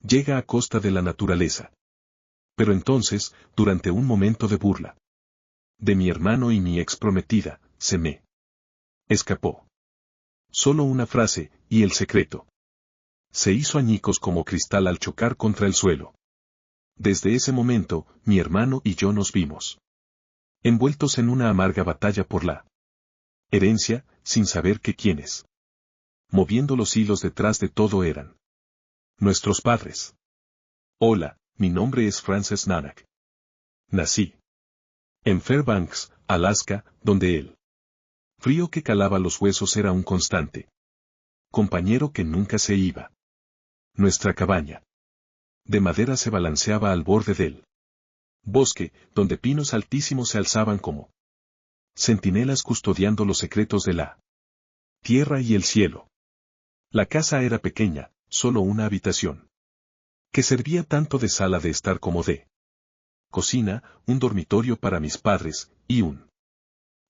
Llega a costa de la naturaleza. Pero entonces, durante un momento de burla de mi hermano y mi ex prometida, se me escapó. Solo una frase, y el secreto se hizo añicos como cristal al chocar contra el suelo. Desde ese momento, mi hermano y yo nos vimos envueltos en una amarga batalla por la herencia, sin saber que quiénes moviendo los hilos detrás de todo eran nuestros padres. Hola, mi nombre es Frances Nanak. Nací en Fairbanks, Alaska, donde el frío que calaba los huesos era un constante compañero que nunca se iba. Nuestra cabaña de madera se balanceaba al borde del bosque, donde pinos altísimos se alzaban como centinelas custodiando los secretos de la tierra y el cielo. La casa era pequeña, solo una habitación, que servía tanto de sala de estar como de cocina, un dormitorio para mis padres, y un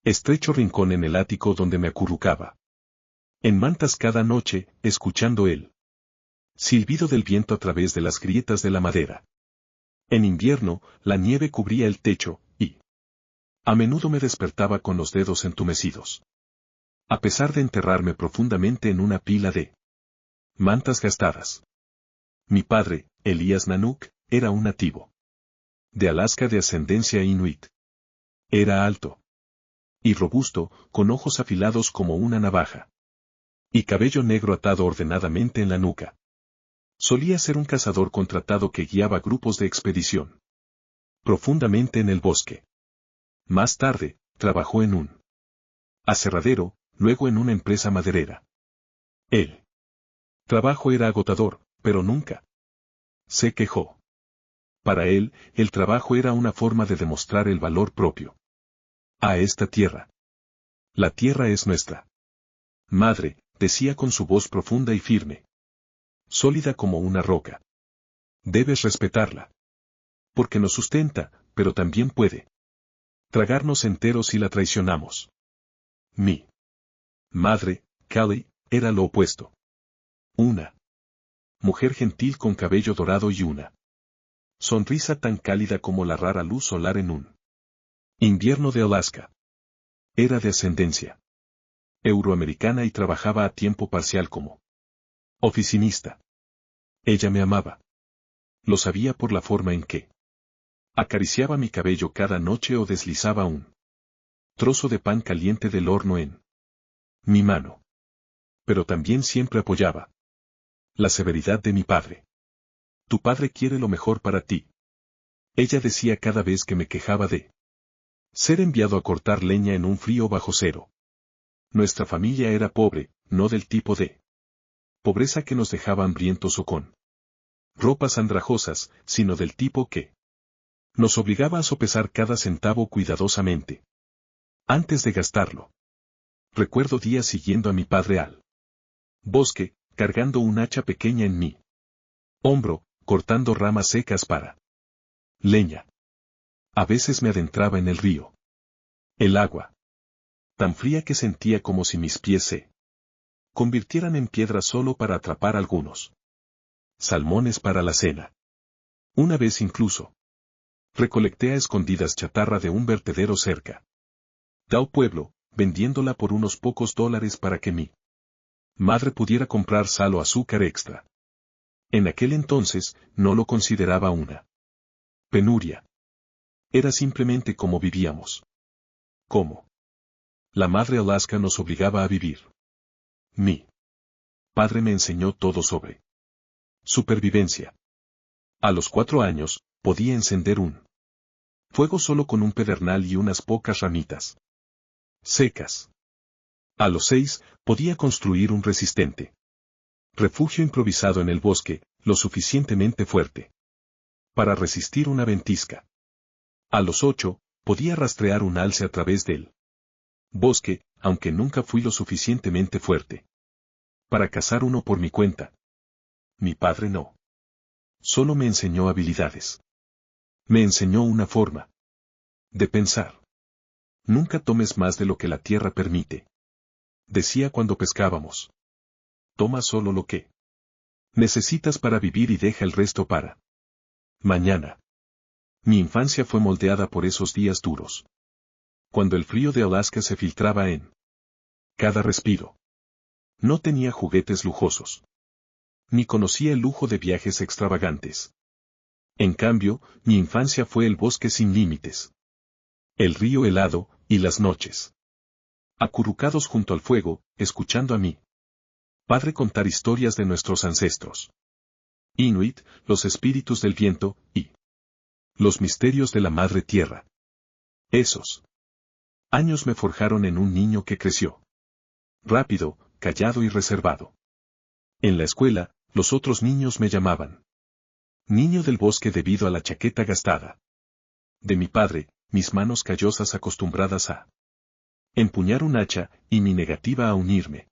estrecho rincón en el ático donde me acurrucaba en mantas cada noche, escuchando el silbido del viento a través de las grietas de la madera. En invierno, la nieve cubría el techo, y a menudo me despertaba con los dedos entumecidos. A pesar de enterrarme profundamente en una pila de mantas gastadas. Mi padre, Elias Nanuk, era un nativo de Alaska de ascendencia inuit. Era alto y robusto, con ojos afilados como una navaja, y cabello negro atado ordenadamente en la nuca. Solía ser un cazador contratado que guiaba grupos de expedición profundamente en el bosque. Más tarde, trabajó en un aserradero, luego en una empresa maderera. El trabajo era agotador, pero nunca se quejó. Para él, el trabajo era una forma de demostrar el valor propio a esta tierra. La tierra es nuestra madre, decía con su voz profunda y firme, sólida como una roca. Debes respetarla. Porque nos sustenta, pero también puede tragarnos enteros si la traicionamos. Mi madre, Callie, era lo opuesto. Una mujer gentil con cabello dorado y una sonrisa tan cálida como la rara luz solar en un invierno de Alaska. Era de ascendencia euroamericana y trabajaba a tiempo parcial como oficinista. Ella me amaba. Lo sabía por la forma en que acariciaba mi cabello cada noche o deslizaba un trozo de pan caliente del horno en mi mano. Pero también siempre apoyaba la severidad de mi padre. Tu padre quiere lo mejor para ti. Ella decía cada vez que me quejaba de ser enviado a cortar leña en un frío bajo cero. Nuestra familia era pobre, no del tipo de pobreza que nos dejaba hambrientos o con ropas andrajosas, sino del tipo que nos obligaba a sopesar cada centavo cuidadosamente antes de gastarlo. Recuerdo días siguiendo a mi padre al bosque, cargando un hacha pequeña en mi hombro, cortando ramas secas para leña. A veces me adentraba en el río. El agua, tan fría que sentía como si mis pies se convirtieran en piedra solo para atrapar algunos salmones para la cena. Una vez incluso recolecté a escondidas chatarra de un vertedero cerca del pueblo, vendiéndola por unos pocos dólares para que mi madre pudiera comprar sal o azúcar extra. En aquel entonces, no lo consideraba una penuria. Era simplemente como vivíamos. ¿Cómo? La madre Alaska nos obligaba a vivir. Mi padre me enseñó todo sobre supervivencia. A los 4 años, podía encender un fuego solo con un pedernal y unas pocas ramitas secas. A los 6, podía construir un resistente refugio improvisado en el bosque, lo suficientemente fuerte para resistir una ventisca. A los 8, podía rastrear un alce a través del bosque, aunque nunca fui lo suficientemente fuerte para cazar uno por mi cuenta. Mi padre no. Solo me enseñó habilidades. Me enseñó una forma de pensar. Nunca tomes más de lo que la tierra permite. Decía cuando pescábamos. Toma solo lo que Necesitas para vivir y deja el resto para mañana. Mi infancia fue moldeada por esos días duros. Cuando el frío de Alaska se filtraba en cada respiro. No tenía juguetes lujosos. Ni conocía el lujo de viajes extravagantes. En cambio, mi infancia fue el bosque sin límites. El río helado, y las noches. Acurrucados junto al fuego, escuchando a mi padre contar historias de nuestros ancestros. Inuit, los espíritus del viento, y los misterios de la madre tierra. Esos años me forjaron en un niño que creció rápido, callado y reservado. En la escuela, los otros niños me llamaban niño del bosque debido a la chaqueta gastada de mi padre, mis manos callosas acostumbradas a empuñar un hacha, y mi negativa a unirme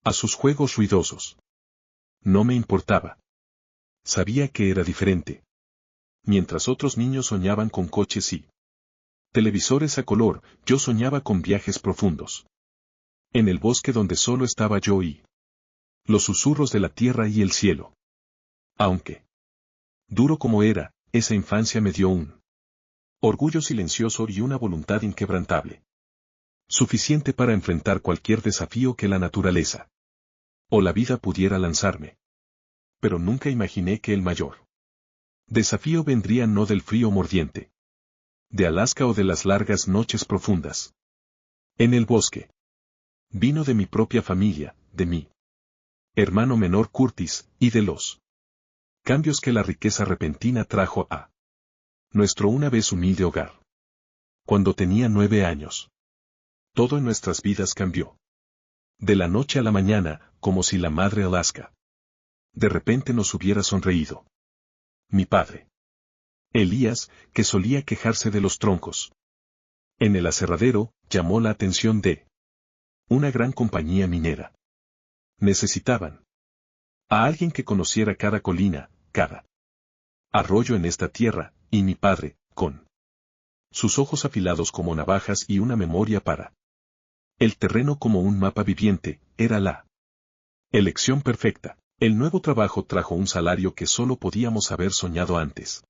a sus juegos ruidosos. No me importaba. Sabía que era diferente. Mientras otros niños soñaban con coches y televisores a color, yo soñaba con viajes profundos. En el bosque donde solo estaba yo y los susurros de la tierra y el cielo. Aunque duro como era, esa infancia me dio un orgullo silencioso y una voluntad inquebrantable. Suficiente para enfrentar cualquier desafío que la naturaleza o la vida pudiera lanzarme. Pero nunca imaginé que el mayor desafío vendría no del frío mordiente de Alaska o de las largas noches profundas en el bosque. Vino de mi propia familia, de mi hermano menor Curtis, y de los cambios que la riqueza repentina trajo a nuestro una vez humilde hogar. Cuando tenía 9 años, todo en nuestras vidas cambió. De la noche a la mañana, como si la madre Alaska de repente nos hubiera sonreído. Mi padre Elías, que solía quejarse de los troncos en el aserradero, llamó la atención de una gran compañía minera. Necesitaban a alguien que conociera cada colina, cada arroyo en esta tierra, y mi padre, con sus ojos afilados como navajas y una memoria para el terreno como un mapa viviente, era la elección perfecta. El nuevo trabajo trajo un salario que solo podíamos haber soñado antes.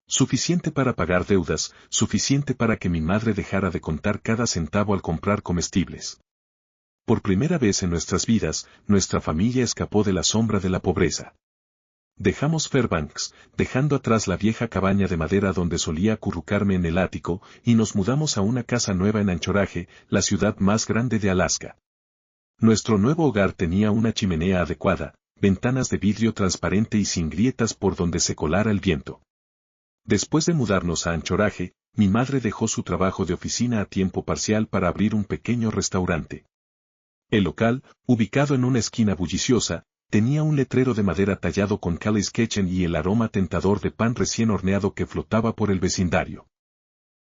Suficiente para pagar deudas, suficiente para que mi madre dejara de contar cada centavo al comprar comestibles. Por primera vez en nuestras vidas, nuestra familia escapó de la sombra de la pobreza. Dejamos Fairbanks, dejando atrás la vieja cabaña de madera donde solía acurrucarme en el ático, y nos mudamos a una casa nueva en Anchorage, la ciudad más grande de Alaska. Nuestro nuevo hogar tenía una chimenea adecuada, ventanas de vidrio transparente y sin grietas por donde se colara el viento. Después de mudarnos a Anchorage, mi madre dejó su trabajo de oficina a tiempo parcial para abrir un pequeño restaurante. El local, ubicado en una esquina bulliciosa, tenía un letrero de madera tallado con Callie's Kitchen y el aroma tentador de pan recién horneado que flotaba por el vecindario.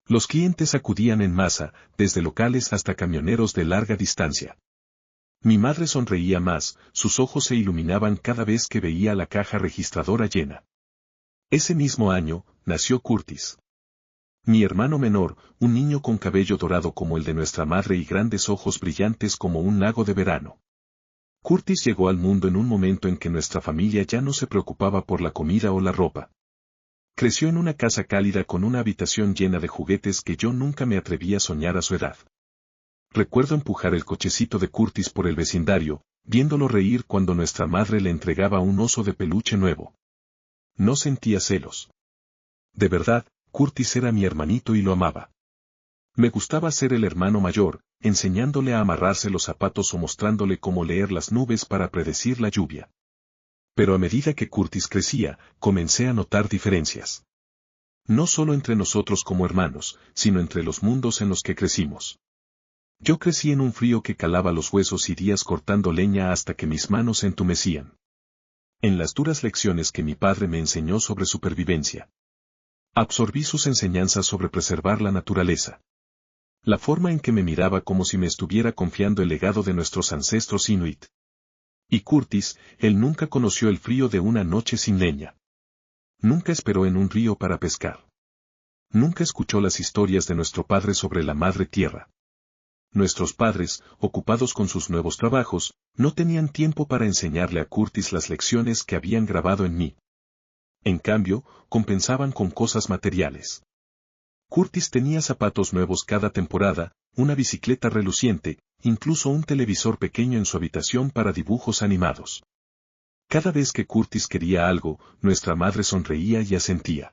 Los clientes acudían en masa, desde locales hasta camioneros de larga distancia. Mi madre sonreía más, sus ojos se iluminaban cada vez que veía la caja registradora llena. Ese mismo año, nació Curtis. Mi hermano menor, un niño con cabello dorado como el de nuestra madre y grandes ojos brillantes como un lago de verano. Curtis llegó al mundo en un momento en que nuestra familia ya no se preocupaba por la comida o la ropa. Creció en una casa cálida con una habitación llena de juguetes que yo nunca me atreví a soñar a su edad. Recuerdo empujar el cochecito de Curtis por el vecindario, viéndolo reír cuando nuestra madre le entregaba un oso de peluche nuevo. No sentía celos. De verdad, Curtis era mi hermanito y lo amaba. Me gustaba ser el hermano mayor, enseñándole a amarrarse los zapatos o mostrándole cómo leer las nubes para predecir la lluvia. Pero a medida que Curtis crecía, comencé a notar diferencias. No solo entre nosotros como hermanos, sino entre los mundos en los que crecimos. Yo crecí en un frío que calaba los huesos y días cortando leña hasta que mis manos se entumecían. En las duras lecciones que mi padre me enseñó sobre supervivencia. Absorbí sus enseñanzas sobre preservar la naturaleza. La forma en que me miraba como si me estuviera confiando el legado de nuestros ancestros Inuit. Y Curtis, él nunca conoció el frío de una noche sin leña. Nunca esperó en un río para pescar. Nunca escuchó las historias de nuestro padre sobre la madre tierra. nuestros padres, ocupados con sus nuevos trabajos, no tenían tiempo para enseñarle a Curtis las lecciones que habían grabado en mí. En cambio, compensaban con cosas materiales. Curtis tenía zapatos nuevos cada temporada, una bicicleta reluciente, incluso un televisor pequeño en su habitación para dibujos animados. Cada vez que Curtis quería algo, nuestra madre sonreía y asentía.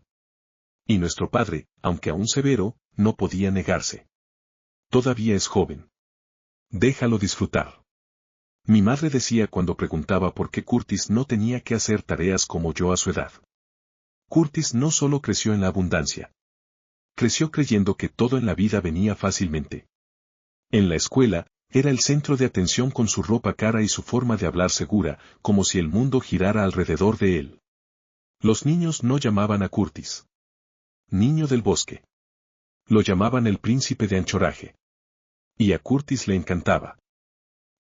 Y nuestro padre, aunque aún severo, no podía negarse. Todavía es joven. Déjalo disfrutar. Mi madre decía cuando preguntaba por qué Curtis no tenía que hacer tareas como yo a su edad. Curtis no solo creció en la abundancia. Creció creyendo que todo en la vida venía fácilmente. En la escuela, era el centro de atención con su ropa cara y su forma de hablar segura, como si el mundo girara alrededor de él. Los niños no llamaban a Curtis niño del bosque. Lo llamaban el príncipe de Anchorage. Y a Curtis le encantaba.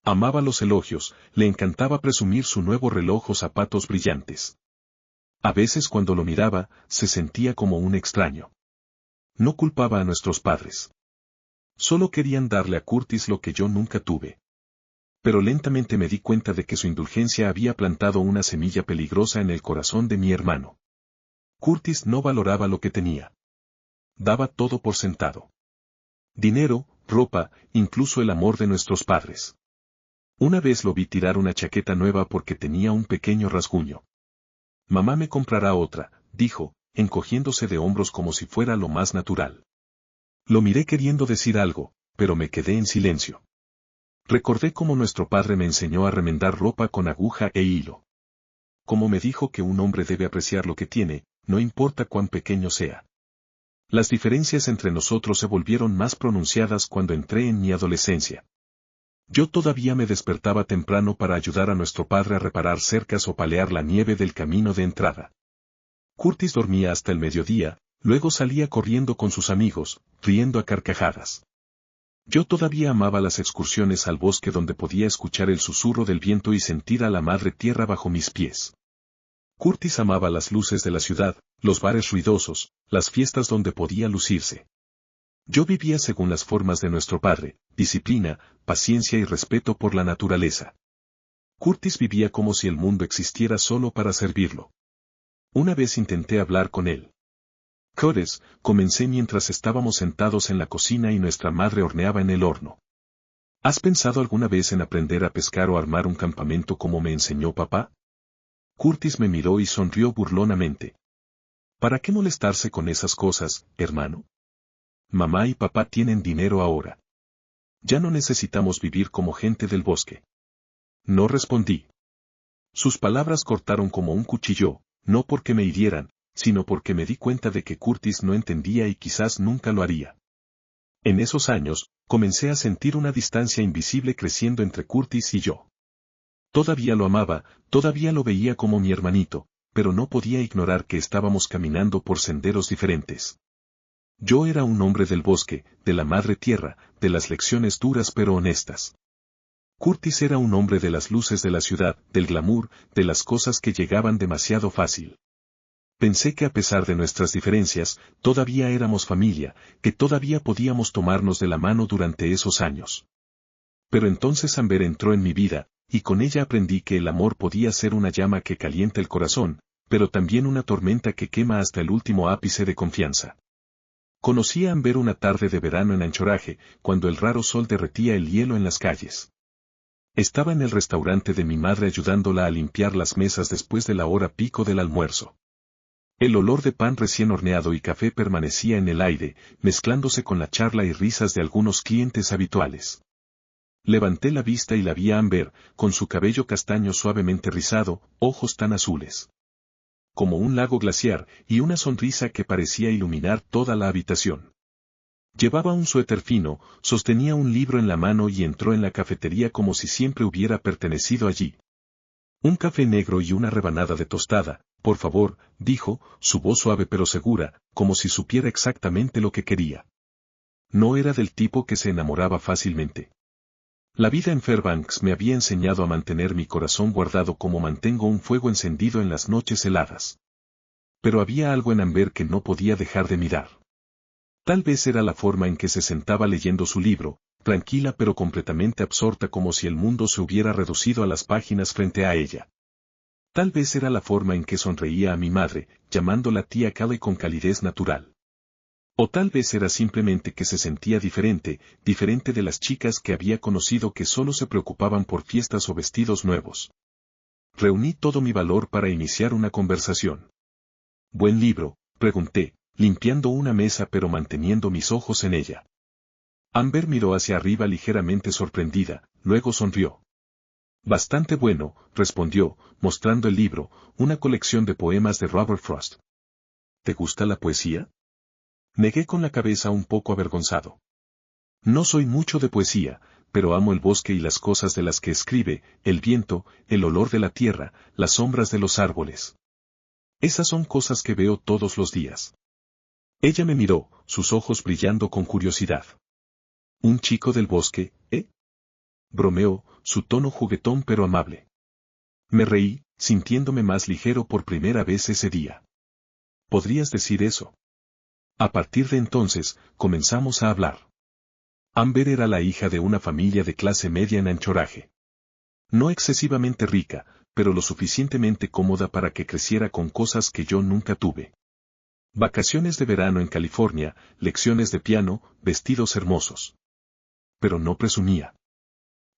Amaba los elogios, le encantaba presumir su nuevo reloj o zapatos brillantes. A veces cuando lo miraba, se sentía como un extraño. No culpaba a nuestros padres. Solo querían darle a Curtis lo que yo nunca tuve. Pero lentamente me di cuenta de que su indulgencia había plantado una semilla peligrosa en el corazón de mi hermano. Curtis no valoraba lo que tenía. Daba todo por sentado. Dinero, ropa, incluso el amor de nuestros padres. Una vez lo vi tirar una chaqueta nueva porque tenía un pequeño rasguño. Mamá me comprará otra, dijo, encogiéndose de hombros como si fuera lo más natural. Lo miré queriendo decir algo, pero me quedé en silencio. Recordé cómo nuestro padre me enseñó a remendar ropa con aguja e hilo. Cómo me dijo que un hombre debe apreciar lo que tiene, no importa cuán pequeño sea. Las diferencias entre nosotros se volvieron más pronunciadas cuando entré en mi adolescencia. Yo todavía me despertaba temprano para ayudar a nuestro padre a reparar cercas o palear la nieve del camino de entrada. Curtis dormía hasta el mediodía, luego salía corriendo con sus amigos, riendo a carcajadas. Yo todavía amaba las excursiones al bosque donde podía escuchar el susurro del viento y sentir a la madre tierra bajo mis pies. Curtis amaba las luces de la ciudad, los bares ruidosos, las fiestas donde podía lucirse. Yo vivía según las formas de nuestro padre, disciplina, paciencia y respeto por la naturaleza. Curtis vivía como si el mundo existiera solo para servirlo. Una vez intenté hablar con él. Curtis, comencé mientras estábamos sentados en la cocina y nuestra madre horneaba en el horno. ¿Has pensado alguna vez en aprender a pescar o armar un campamento como me enseñó papá? Curtis me miró y sonrió burlonamente. ¿Para qué molestarse con esas cosas, hermano? Mamá y papá tienen dinero ahora. Ya no necesitamos vivir como gente del bosque. No respondí. Sus palabras cortaron como un cuchillo, no porque me hirieran, sino porque me di cuenta de que Curtis no entendía y quizás nunca lo haría. En esos años, comencé a sentir una distancia invisible creciendo entre Curtis y yo. Todavía lo amaba, todavía lo veía como mi hermanito, pero no podía ignorar que estábamos caminando por senderos diferentes. Yo era un hombre del bosque, de la madre tierra, de las lecciones duras pero honestas. Curtis era un hombre de las luces de la ciudad, del glamour, de las cosas que llegaban demasiado fácil. Pensé que a pesar de nuestras diferencias, todavía éramos familia, que todavía podíamos tomarnos de la mano durante esos años. Pero entonces Amber entró en mi vida, y con ella aprendí que el amor podía ser una llama que calienta el corazón, pero también una tormenta que quema hasta el último ápice de confianza. Conocí a Amber una tarde de verano en Anchorage, cuando el raro sol derretía el hielo en las calles. Estaba en el restaurante de mi madre ayudándola a limpiar las mesas después de la hora pico del almuerzo. El olor de pan recién horneado y café permanecía en el aire, mezclándose con la charla y risas de algunos clientes habituales. Levanté la vista y la vi a Amber, con su cabello castaño suavemente rizado, ojos tan azules como un lago glaciar, y una sonrisa que parecía iluminar toda la habitación. Llevaba un suéter fino, sostenía un libro en la mano y entró en la cafetería como si siempre hubiera pertenecido allí. Un café negro y una rebanada de tostada, por favor, dijo, su voz suave pero segura, como si supiera exactamente lo que quería. No era del tipo que se enamoraba fácilmente. La vida en Fairbanks me había enseñado a mantener mi corazón guardado como mantengo un fuego encendido en las noches heladas. Pero había algo en Amber que no podía dejar de mirar. Tal vez era la forma en que se sentaba leyendo su libro, tranquila pero completamente absorta, como si el mundo se hubiera reducido a las páginas frente a ella. Tal vez era la forma en que sonreía a mi madre, llamándola tía Callie con calidez natural. O tal vez era simplemente que se sentía diferente, diferente de las chicas que había conocido, que solo se preocupaban por fiestas o vestidos nuevos. Reuní todo mi valor para iniciar una conversación. ¿Buen libro?, pregunté, limpiando una mesa pero manteniendo mis ojos en ella. Amber miró hacia arriba ligeramente sorprendida, luego sonrió. Bastante bueno, respondió, mostrando el libro, una colección de poemas de Robert Frost. ¿Te gusta la poesía? Negué con la cabeza un poco avergonzado. No soy mucho de poesía, pero amo el bosque y las cosas de las que escribe, el viento, el olor de la tierra, las sombras de los árboles. Esas son cosas que veo todos los días. Ella me miró, sus ojos brillando con curiosidad. ¿Un chico del bosque, eh? Bromeó, su tono juguetón pero amable. Me reí, sintiéndome más ligero por primera vez ese día. ¿Podrías decir eso? A partir de entonces, comenzamos a hablar. Amber era la hija de una familia de clase media en Anchorage. No excesivamente rica, pero lo suficientemente cómoda para que creciera con cosas que yo nunca tuve. Vacaciones de verano en California, lecciones de piano, vestidos hermosos. Pero no presumía.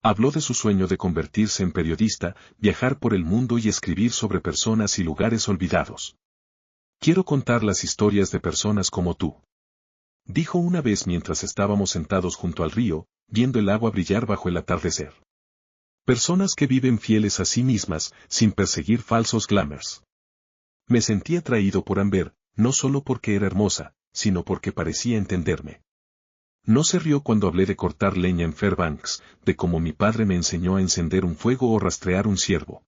Habló de su sueño de convertirse en periodista, viajar por el mundo y escribir sobre personas y lugares olvidados. Quiero contar las historias de personas como tú, dijo una vez mientras estábamos sentados junto al río, viendo el agua brillar bajo el atardecer. Personas que viven fieles a sí mismas, sin perseguir falsos glamours. Me sentí atraído por Amber, no solo porque era hermosa, sino porque parecía entenderme. No se rió cuando hablé de cortar leña en Fairbanks, de cómo mi padre me enseñó a encender un fuego o rastrear un ciervo.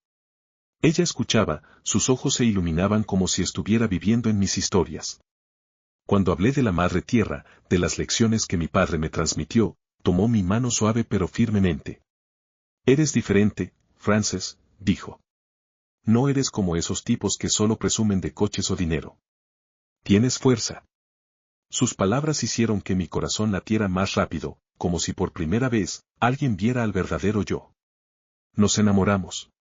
Ella escuchaba, sus ojos se iluminaban como si estuviera viviendo en mis historias. Cuando hablé de la madre tierra, de las lecciones que mi padre me transmitió, tomó mi mano suave pero firmemente. Eres diferente, Frances, dijo. No eres como esos tipos que solo presumen de coches o dinero. Tienes fuerza. Sus palabras hicieron que mi corazón latiera más rápido, como si por primera vez, alguien viera al verdadero yo. Nos enamoramos.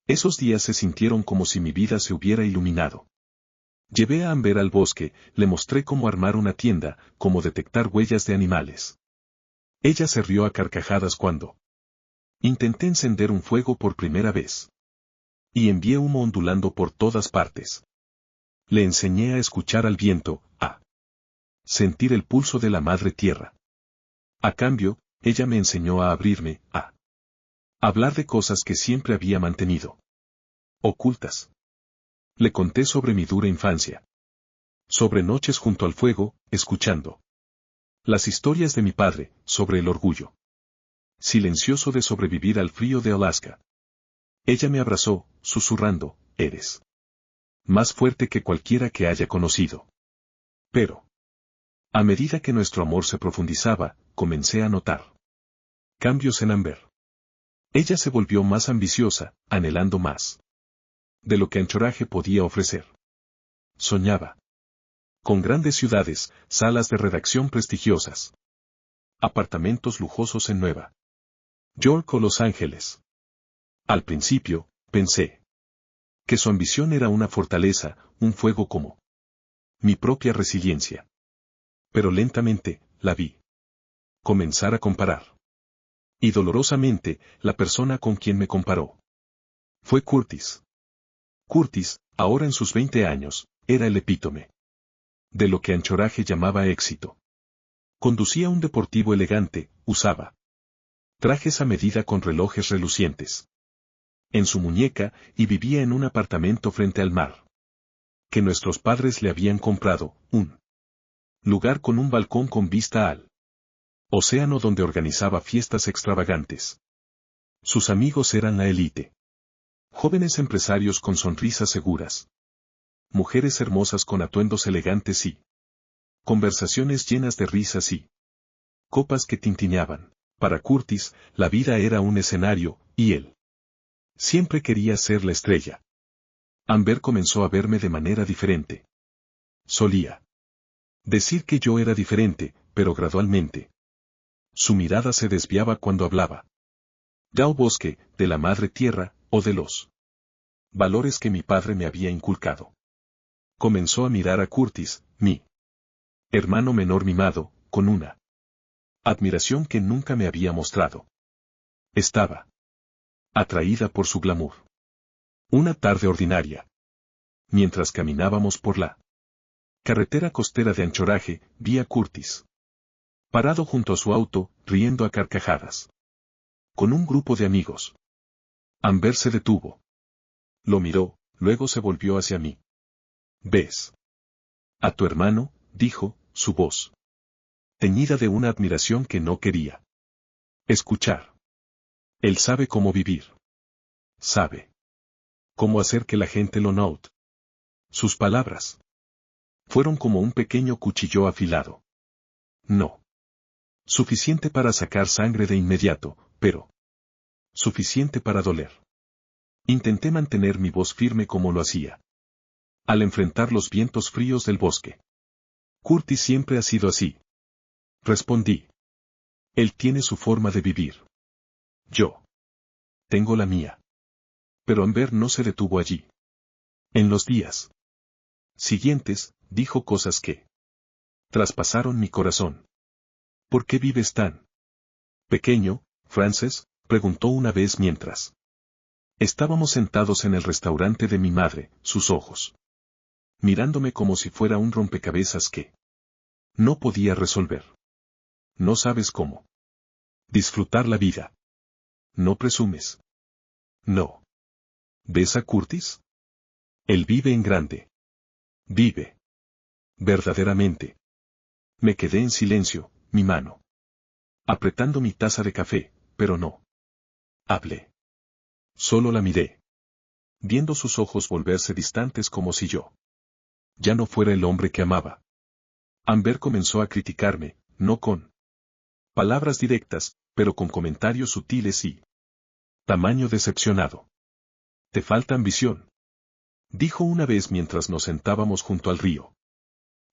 Esos días se sintieron como si mi vida se hubiera iluminado. Llevé a Amber al bosque, le mostré cómo armar una tienda, cómo detectar huellas de animales. Ella se rió a carcajadas cuando intenté encender un fuego por primera vez. Y envié humo ondulando por todas partes. Le enseñé a escuchar al viento, a sentir el pulso de la madre tierra. A cambio, ella me enseñó a abrirme, a hablar de cosas que siempre había mantenido ocultas. Le conté sobre mi dura infancia. Sobre noches junto al fuego, escuchando las historias de mi padre, sobre el orgullo silencioso de sobrevivir al frío de Alaska. Ella me abrazó, susurrando, eres más fuerte que cualquiera que haya conocido. Pero, a medida que nuestro amor se profundizaba, comencé a notar cambios en Amber. Ella se volvió más ambiciosa, anhelando más de lo que Anchorage podía ofrecer. Soñaba con grandes ciudades, salas de redacción prestigiosas, apartamentos lujosos en Nueva York o Los Ángeles. Al principio, pensé que su ambición era una fortaleza, un fuego como mi propia resiliencia. Pero lentamente, la vi comenzar a comparar. Y dolorosamente, la persona con quien me comparó fue Curtis. Curtis, ahora en sus 20 años, era el epítome de lo que Anchorage llamaba éxito. Conducía un deportivo elegante, usaba trajes a medida con relojes relucientes en su muñeca y vivía en un apartamento frente al mar que nuestros padres le habían comprado, un lugar con un balcón con vista al océano donde organizaba fiestas extravagantes. Sus amigos eran la élite. Jóvenes empresarios con sonrisas seguras. Mujeres hermosas con atuendos elegantes y conversaciones llenas de risas y copas que tintineaban. Para Curtis, la vida era un escenario, y él siempre quería ser la estrella. Amber comenzó a verme de manera diferente. Solía decir que yo era diferente, pero gradualmente Su mirada se desviaba cuando hablaba. Del bosque, de la madre tierra, o de los valores que mi padre me había inculcado. Comenzó a mirar a Curtis, mi hermano menor mimado, con una admiración que nunca me había mostrado. Estaba atraída por su glamour. Una tarde ordinaria. Mientras caminábamos por la carretera costera de Anchorage, vi a Curtis parado junto a su auto, riendo a carcajadas. Con un grupo de amigos. Amber se detuvo. Lo miró, luego se volvió hacia mí. ¿Ves? A tu hermano, dijo, su voz teñida de una admiración que no quería escuchar. Él sabe cómo vivir. Sabe cómo hacer que la gente lo note. Sus palabras fueron como un pequeño cuchillo afilado. No suficiente para sacar sangre de inmediato, pero suficiente para doler. Intenté mantener mi voz firme como lo hacía al enfrentar los vientos fríos del bosque. Curtis siempre ha sido así. Respondí. Él tiene su forma de vivir. Yo tengo la mía. Pero Amber no se detuvo allí. En los días siguientes, dijo cosas que traspasaron mi corazón. ¿Por qué vives tan pequeño, Frances?, preguntó una vez mientras estábamos sentados en el restaurante de mi madre, sus ojos mirándome como si fuera un rompecabezas que no podía resolver. No sabes cómo disfrutar la vida. No presumes. No. ¿Ves a Curtis? Él vive en grande. Vive. Verdaderamente. Me quedé en silencio, mi mano apretando mi taza de café, pero no hablé. Solo la miré, viendo sus ojos volverse distantes como si yo ya no fuera el hombre que amaba. Amber comenzó a criticarme, no con palabras directas, pero con comentarios sutiles y tamaño decepcionado. Te falta ambición, dijo una vez mientras nos sentábamos junto al río.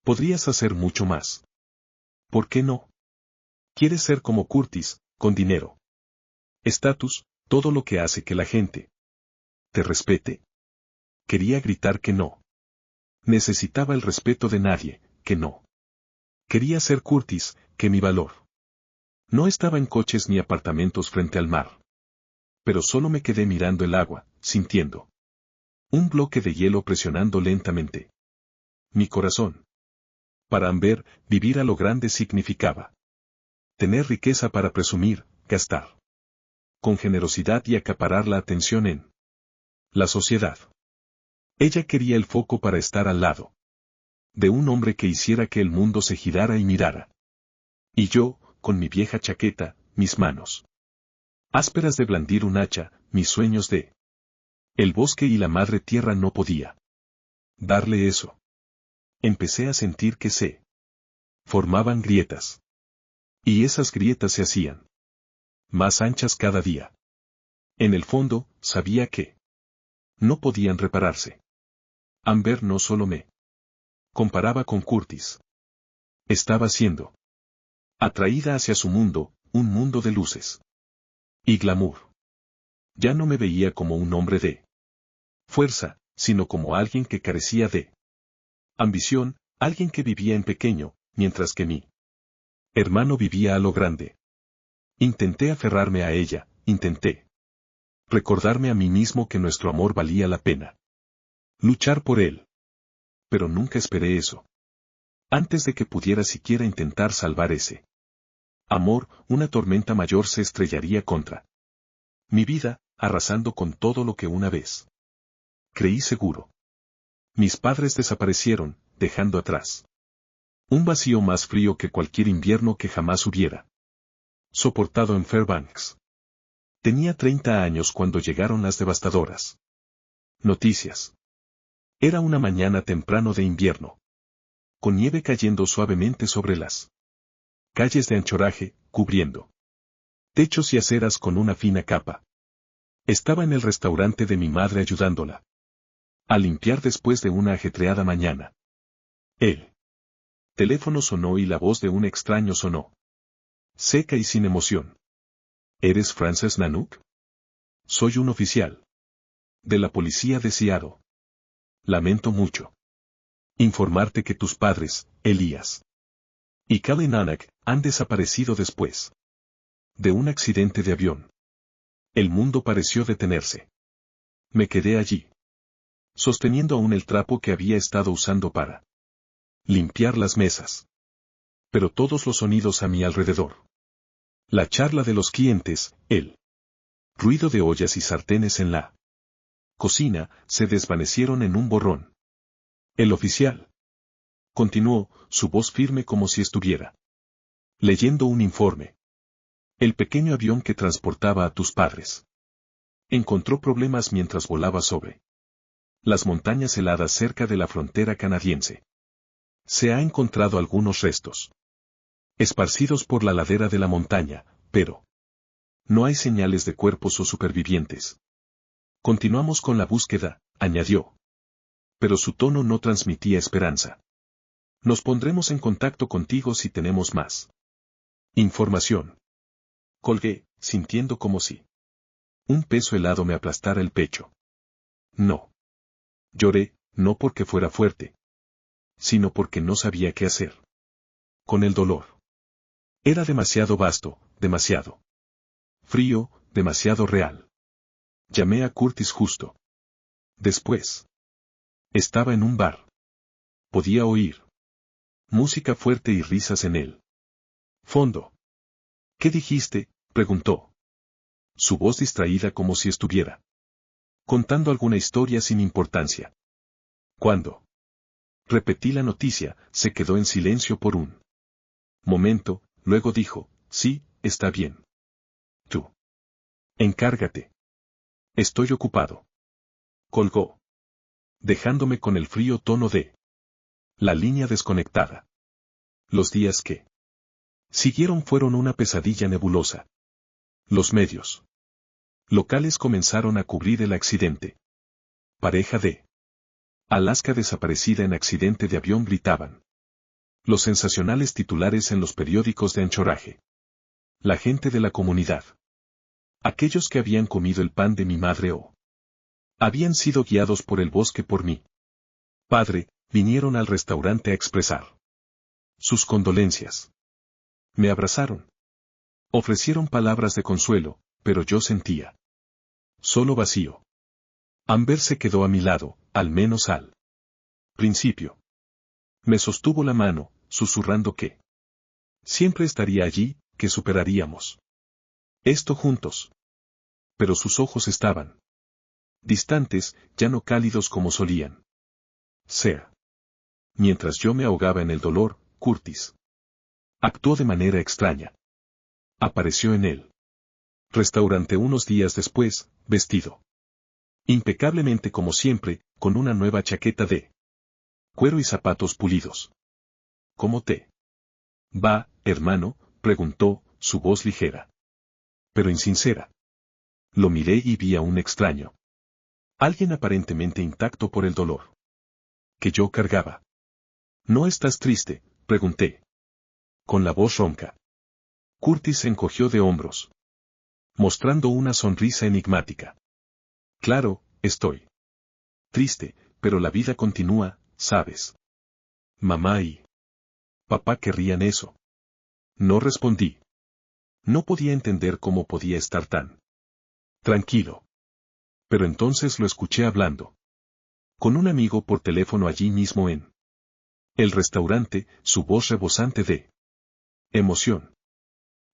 Podrías hacer mucho más. ¿Por qué no? Quieres ser como Curtis, con dinero, estatus, todo lo que hace que la gente te respete. Quería gritar que no necesitaba el respeto de nadie, que no quería ser Curtis, que mi valor no estaba en coches ni apartamentos frente al mar. Pero solo me quedé mirando el agua, sintiendo un bloque de hielo presionando lentamente mi corazón. Para Amber, vivir a lo grande significaba tener riqueza para presumir, gastar con generosidad y acaparar la atención en la sociedad. Ella quería el foco para estar al lado de un hombre que hiciera que el mundo se girara y mirara. Y yo, con mi vieja chaqueta, mis manos ásperas de blandir un hacha, mis sueños de el bosque y la madre tierra, no podía darle eso. Empecé a sentir que se formaban grietas. Y esas grietas se hacían más anchas cada día. En el fondo, sabía que no podían repararse. Amber no solo me comparaba con Curtis. Estaba siendo atraída hacia su mundo, un mundo de luces y glamour. Ya no me veía como un hombre de fuerza, sino como alguien que carecía de ambición, alguien que vivía en pequeño, mientras que mi hermano vivía a lo grande. Intenté aferrarme a ella, intenté recordarme a mí mismo que nuestro amor valía la pena luchar por él. Pero nunca esperé eso. Antes de que pudiera siquiera intentar salvar ese amor, una tormenta mayor se estrellaría contra mi vida, arrasando con todo lo que una vez creí seguro. Mis padres desaparecieron, dejando atrás un vacío más frío que cualquier invierno que jamás hubiera soportado en Fairbanks. Tenía 30 años cuando llegaron las devastadoras noticias. Era una mañana temprano de invierno, con nieve cayendo suavemente sobre las calles de Anchorage, cubriendo techos y aceras con una fina capa. Estaba en el restaurante de mi madre ayudándola a limpiar después de una ajetreada mañana. El teléfono sonó y la voz de un extraño sonó. Seca y sin emoción. ¿Eres Frances Nanook? Soy un oficial. De la policía de Seattle. Lamento mucho informarte que tus padres, Elías y Callie Nanak, han desaparecido después de un accidente de avión. El mundo pareció detenerse. Me quedé allí, sosteniendo aún el trapo que había estado usando para limpiar las mesas. Pero todos los sonidos a mi alrededor. La charla de los clientes, el ruido de ollas y sartenes en la cocina, se desvanecieron en un borrón. El oficial continuó, su voz firme como si estuviera leyendo un informe. El pequeño avión que transportaba a tus padres encontró problemas mientras volaba sobre las montañas heladas cerca de la frontera canadiense. Se ha encontrado algunos restos esparcidos por la ladera de la montaña, pero no hay señales de cuerpos o supervivientes. Continuamos con la búsqueda, añadió. Pero su tono no transmitía esperanza. Nos pondremos en contacto contigo si tenemos más información. Colgué, sintiendo como si un peso helado me aplastara el pecho. No. Lloré, no porque fuera fuerte, sino porque no sabía qué hacer con el dolor. Era demasiado vasto, demasiado frío, demasiado real. Llamé a Curtis justo después. Estaba en un bar. Podía oír música fuerte y risas en el fondo. ¿Qué dijiste?, preguntó. Su voz distraída como si estuviera contando alguna historia sin importancia. Cuando repetí la noticia, se quedó en silencio por un momento, luego dijo, sí, está bien. Tú encárgate. Estoy ocupado. Colgó, dejándome con el frío tono de la línea desconectada. Los días que siguieron fueron una pesadilla nebulosa. Los medios locales comenzaron a cubrir el accidente. Pareja de Alaska desaparecida en accidente de avión gritaban los sensacionales titulares en los periódicos de anchoraje. La gente de la comunidad. Aquellos que habían comido el pan de mi madre o habían sido guiados por el bosque por mí. Padre, vinieron al restaurante a expresar sus condolencias. Me abrazaron. Ofrecieron palabras de consuelo, pero yo sentía solo vacío. Amber se quedó a mi lado, al menos al principio. Me sostuvo la mano, susurrando que siempre estaría allí, que superaríamos esto juntos. Pero sus ojos estaban distantes, ya no cálidos como solían ser. Mientras yo me ahogaba en el dolor, Curtis actuó de manera extraña. Apareció en el restaurante unos días después, vestido impecablemente como siempre, con una nueva chaqueta de cuero y zapatos pulidos. ¿Cómo te va, hermano?, preguntó, su voz ligera, pero insincera. Lo miré y vi a un extraño. Alguien aparentemente intacto por el dolor que yo cargaba. ¿No estás triste?, pregunté, con la voz ronca. Curtis se encogió de hombros, mostrando una sonrisa enigmática. Claro, estoy triste, pero la vida continúa, ¿sabes? Mamá y papá querrían eso. No respondí. No podía entender cómo podía estar tan tranquilo. Pero entonces lo escuché hablando con un amigo por teléfono allí mismo en el restaurante, su voz rebosante de emoción.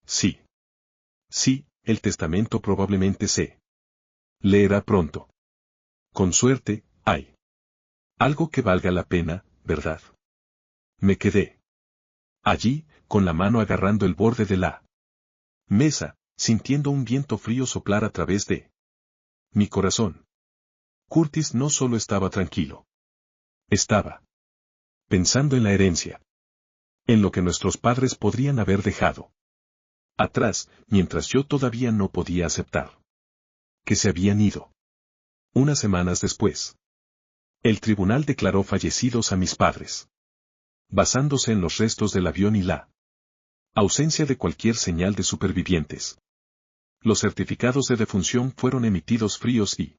Sí. Sí, el testamento probablemente se leerá pronto. Con suerte, hay algo que valga la pena, ¿verdad? Me quedé allí, con la mano agarrando el borde de la mesa, sintiendo un viento frío soplar a través de mi corazón. Curtis no solo estaba tranquilo. Estaba pensando en la herencia. En lo que nuestros padres podrían haber dejado atrás, mientras yo todavía no podía aceptar que se habían ido. Unas semanas después, el tribunal declaró fallecidos a mis padres, basándose en los restos del avión y la Ausencia de cualquier señal de supervivientes. Los certificados de defunción fueron emitidos fríos y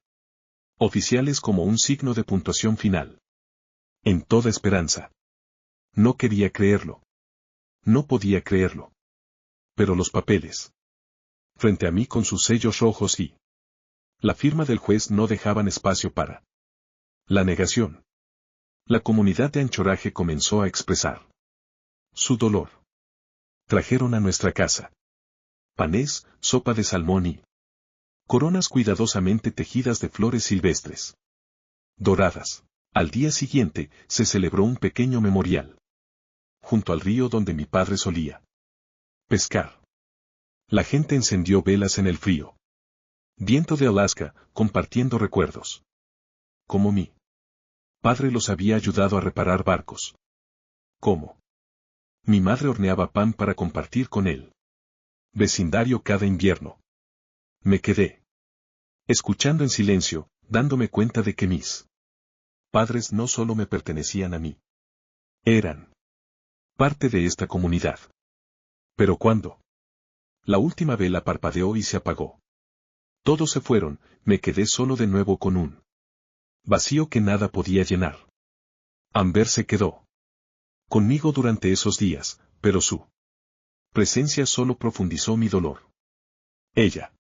oficiales como un signo de puntuación final. En toda esperanza. No quería creerlo. No podía creerlo. Pero los papeles. Frente a mí con sus sellos rojos y la firma del juez no dejaban espacio para la negación. La comunidad de Anchorage comenzó a expresar su dolor. Trajeron a nuestra casa panés, sopa de salmón y coronas cuidadosamente tejidas de flores silvestres doradas. Al día siguiente, se celebró un pequeño memorial junto al río donde mi padre solía pescar. La gente encendió velas en el frío viento de Alaska, compartiendo recuerdos. Como mi padre los había ayudado a reparar barcos. Como mi madre horneaba pan para compartir con él. Vecindario cada invierno. Me quedé escuchando en silencio, dándome cuenta de que mis padres no solo me pertenecían a mí. Eran parte de esta comunidad. Pero cuando la última vela parpadeó y se apagó. Todos se fueron, me quedé solo de nuevo con un vacío que nada podía llenar. Amber se quedó conmigo durante esos días, pero su presencia solo profundizó mi dolor. Ella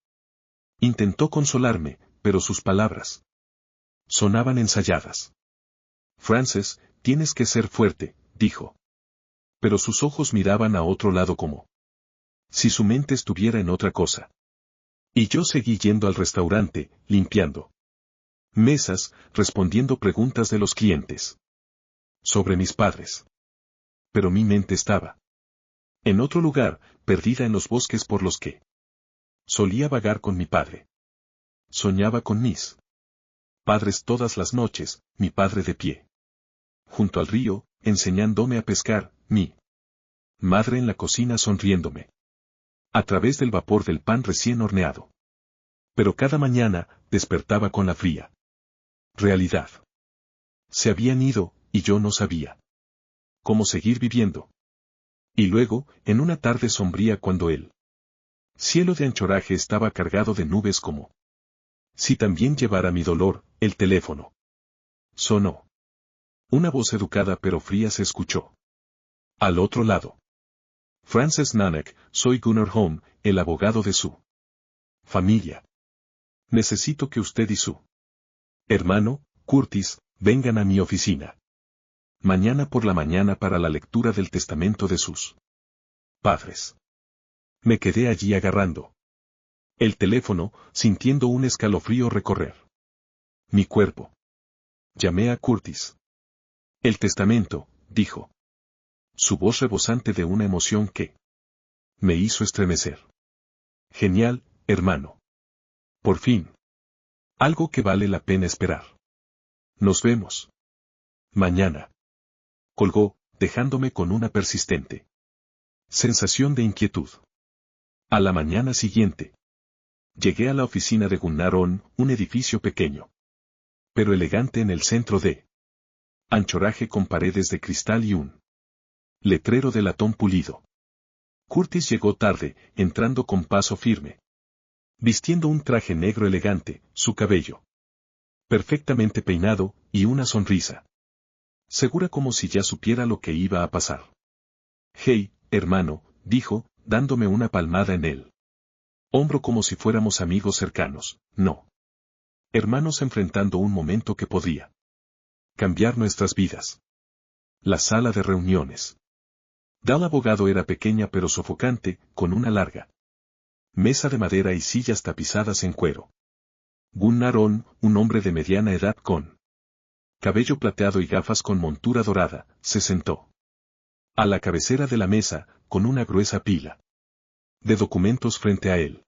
intentó consolarme, pero sus palabras sonaban ensayadas. Frances, tienes que ser fuerte, dijo. Pero sus ojos miraban a otro lado como si su mente estuviera en otra cosa. Y yo seguí yendo al restaurante, limpiando mesas, respondiendo preguntas de los clientes sobre mis padres. Pero mi mente estaba en otro lugar, perdida en los bosques por los que solía vagar con mi padre. Soñaba con mis padres todas las noches, mi padre de pie junto al río, enseñándome a pescar, mi madre en la cocina sonriéndome a través del vapor del pan recién horneado. Pero cada mañana, despertaba con la fría realidad. Se habían ido, y yo no sabía cómo seguir viviendo. Y luego, en una tarde sombría cuando el cielo de Anchorage estaba cargado de nubes como si también llevara mi dolor, el teléfono sonó. Una voz educada pero fría se escuchó. Al otro lado. Frances Nanak, soy Gunnar Holm, el abogado de su familia. Necesito que usted y su hermano, Curtis, vengan a mi oficina mañana por la mañana para la lectura del testamento de sus padres. Me quedé allí agarrando el teléfono, sintiendo un escalofrío recorrer mi cuerpo. Llamé a Curtis. El testamento, dijo. Su voz rebosante de una emoción que me hizo estremecer. Genial, hermano. Por fin. Algo que vale la pena esperar. Nos vemos mañana. Colgó, dejándome con una persistente sensación de inquietud. A la mañana siguiente. Llegué a la oficina de Gunnar Holm, un edificio pequeño, pero elegante en el centro de Anchorage con paredes de cristal y un letrero de latón pulido. Curtis llegó tarde, entrando con paso firme, vistiendo un traje negro elegante, su cabello perfectamente peinado, y una sonrisa segura como si ya supiera lo que iba a pasar. Hey, hermano, dijo, dándome una palmada en el hombro como si fuéramos amigos cercanos, no. Hermanos enfrentando un momento que podría cambiar nuestras vidas. La sala de reuniones del abogado era pequeña pero sofocante, con una larga mesa de madera y sillas tapizadas en cuero. Gunnar Holm, un hombre de mediana edad con cabello plateado y gafas con montura dorada, se sentó a la cabecera de la mesa, con una gruesa pila de documentos frente a él.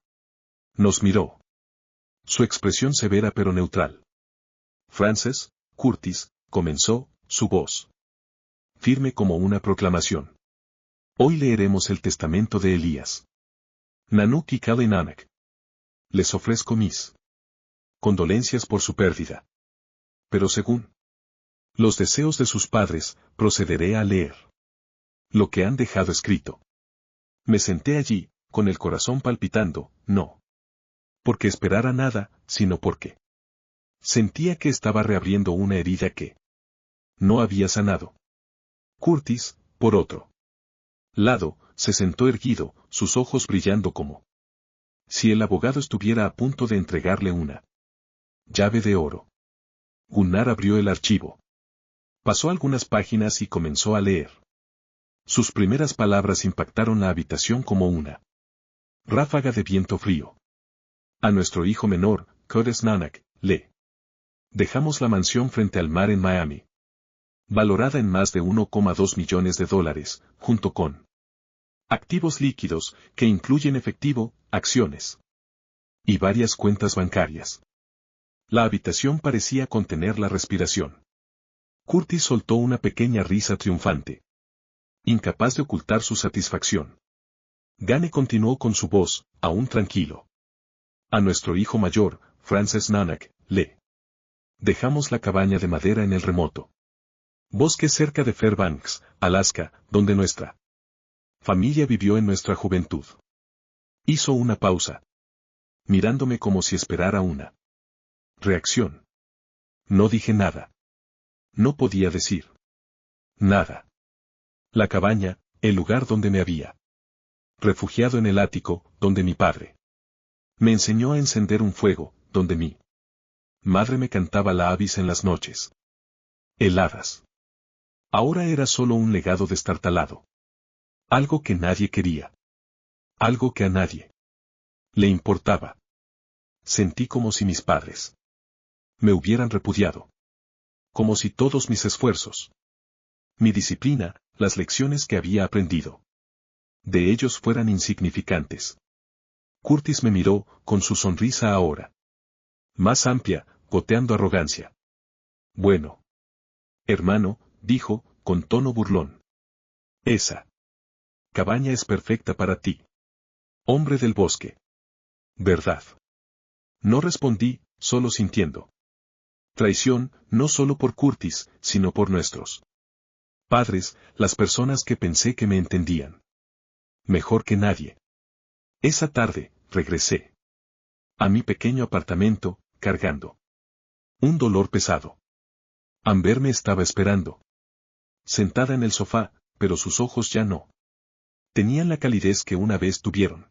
Nos miró. Su expresión severa pero neutral. Frances, Curtis, comenzó, su voz firme como una proclamación. Hoy leeremos el testamento de Elías Nanook y Callie Nanak. Les ofrezco mis condolencias por su pérdida. Pero según los deseos de sus padres, procederé a leer lo que han dejado escrito. Me senté allí, con el corazón palpitando, no porque esperara nada, sino porque sentía que estaba reabriendo una herida que no había sanado. Curtis, por otro lado, se sentó erguido, sus ojos brillando como si el abogado estuviera a punto de entregarle una llave de oro. Gunnar abrió el archivo. Pasó algunas páginas y comenzó a leer. Sus primeras palabras impactaron la habitación como una ráfaga de viento frío. A nuestro hijo menor, Curtis Nanak, le dejamos la mansión frente al mar en Miami, valorada en más de $1,2 millones, junto con activos líquidos, que incluyen efectivo, acciones y varias cuentas bancarias. La habitación parecía contener la respiración. Curtis soltó una pequeña risa triunfante, incapaz de ocultar su satisfacción. Gane continuó con su voz, aún tranquilo. A nuestro hijo mayor, Francis Nanak, le dejamos la cabaña de madera en el remoto bosque cerca de Fairbanks, Alaska, donde nuestra familia vivió en nuestra juventud. Hizo una pausa, mirándome como si esperara una reacción. No dije nada. No podía decir nada. La cabaña, el lugar donde me había refugiado en el ático, donde mi padre me enseñó a encender un fuego, donde mi madre me cantaba la Avis en las noches heladas. Ahora era solo un legado destartalado. Algo que nadie quería. Algo que a nadie le importaba. Sentí como si mis padres me hubieran repudiado. Como si todos mis esfuerzos, mi disciplina, las lecciones que había aprendido de ellos fueran insignificantes. Curtis me miró, con su sonrisa ahora más amplia, goteando arrogancia. Bueno, hermano, dijo, con tono burlón. Esa cabaña es perfecta para ti. Hombre del bosque. ¿Verdad? No respondí, solo sintiendo traición, no solo por Curtis, sino por nuestros padres, las personas que pensé que me entendían mejor que nadie. Esa tarde, regresé a mi pequeño apartamento, cargando un dolor pesado. Amber me estaba esperando, sentada en el sofá, pero sus ojos ya no tenían la calidez que una vez tuvieron.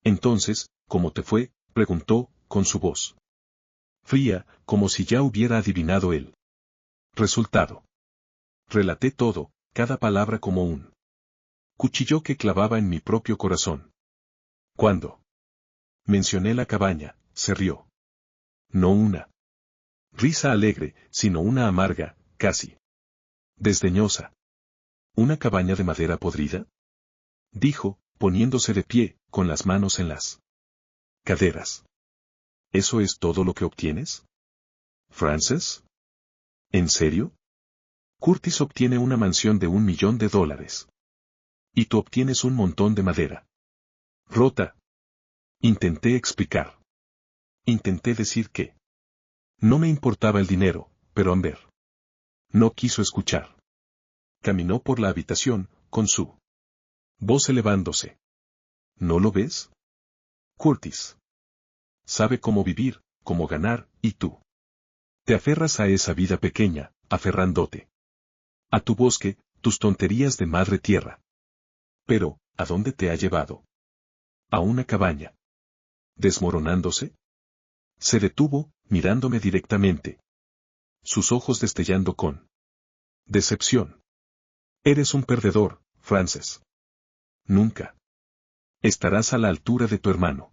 Entonces, ¿cómo te fue?, preguntó, con su voz fría, como si ya hubiera adivinado el resultado. Relaté todo, cada palabra como un cuchillo que clavaba en mi propio corazón. Cuando mencioné la cabaña, se rió. No una risa alegre, sino una amarga, casi desdeñosa. ¿Una cabaña de madera podrida?, dijo, poniéndose de pie, con las manos en las caderas. ¿Eso es todo lo que obtienes, Frances? ¿En serio? Curtis obtiene una mansión de $1 millón. Y tú obtienes un montón de madera rota. Intenté explicar. Intenté decir que no me importaba el dinero, pero Amber no quiso escuchar. Caminó por la habitación, con su voz elevándose. ¿No lo ves? Curtis sabe cómo vivir, cómo ganar, y tú te aferras a esa vida pequeña, aferrándote a tu bosque, tus tonterías de madre tierra. Pero, ¿a dónde te ha llevado? A una cabaña. ¿Desmoronándose? Se detuvo, mirándome directamente. Sus ojos destellando con decepción. Eres un perdedor, Frances. Nunca estarás a la altura de tu hermano.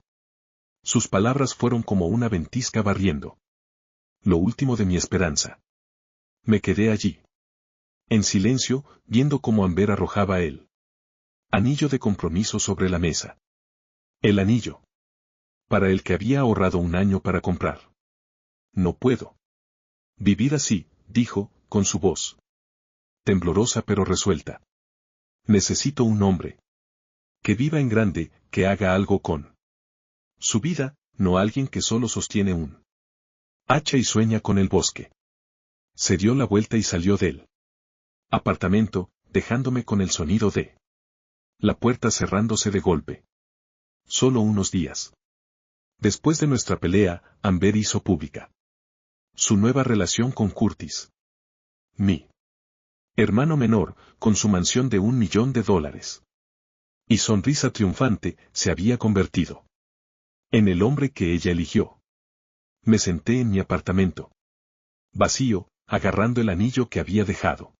Sus palabras fueron como una ventisca barriendo lo último de mi esperanza. Me quedé allí, en silencio, viendo cómo Amber arrojaba el anillo de compromiso sobre la mesa. El anillo para el que había ahorrado un año para comprar. No puedo vivir así, dijo, con su voz temblorosa pero resuelta. Necesito un hombre que viva en grande, que haga algo con su vida, no alguien que solo sostiene un hacha y sueña con el bosque. Se dio la vuelta y salió del apartamento, dejándome con el sonido de La puerta cerrándose de golpe. Solo unos días. Después de nuestra pelea, Amber hizo pública su nueva relación con Curtis. Mi hermano menor, con su mansión de $1.000.000. Y sonrisa triunfante, se había convertido en el hombre que ella eligió. Me senté en mi apartamento. Vacío, agarrando el anillo que había dejado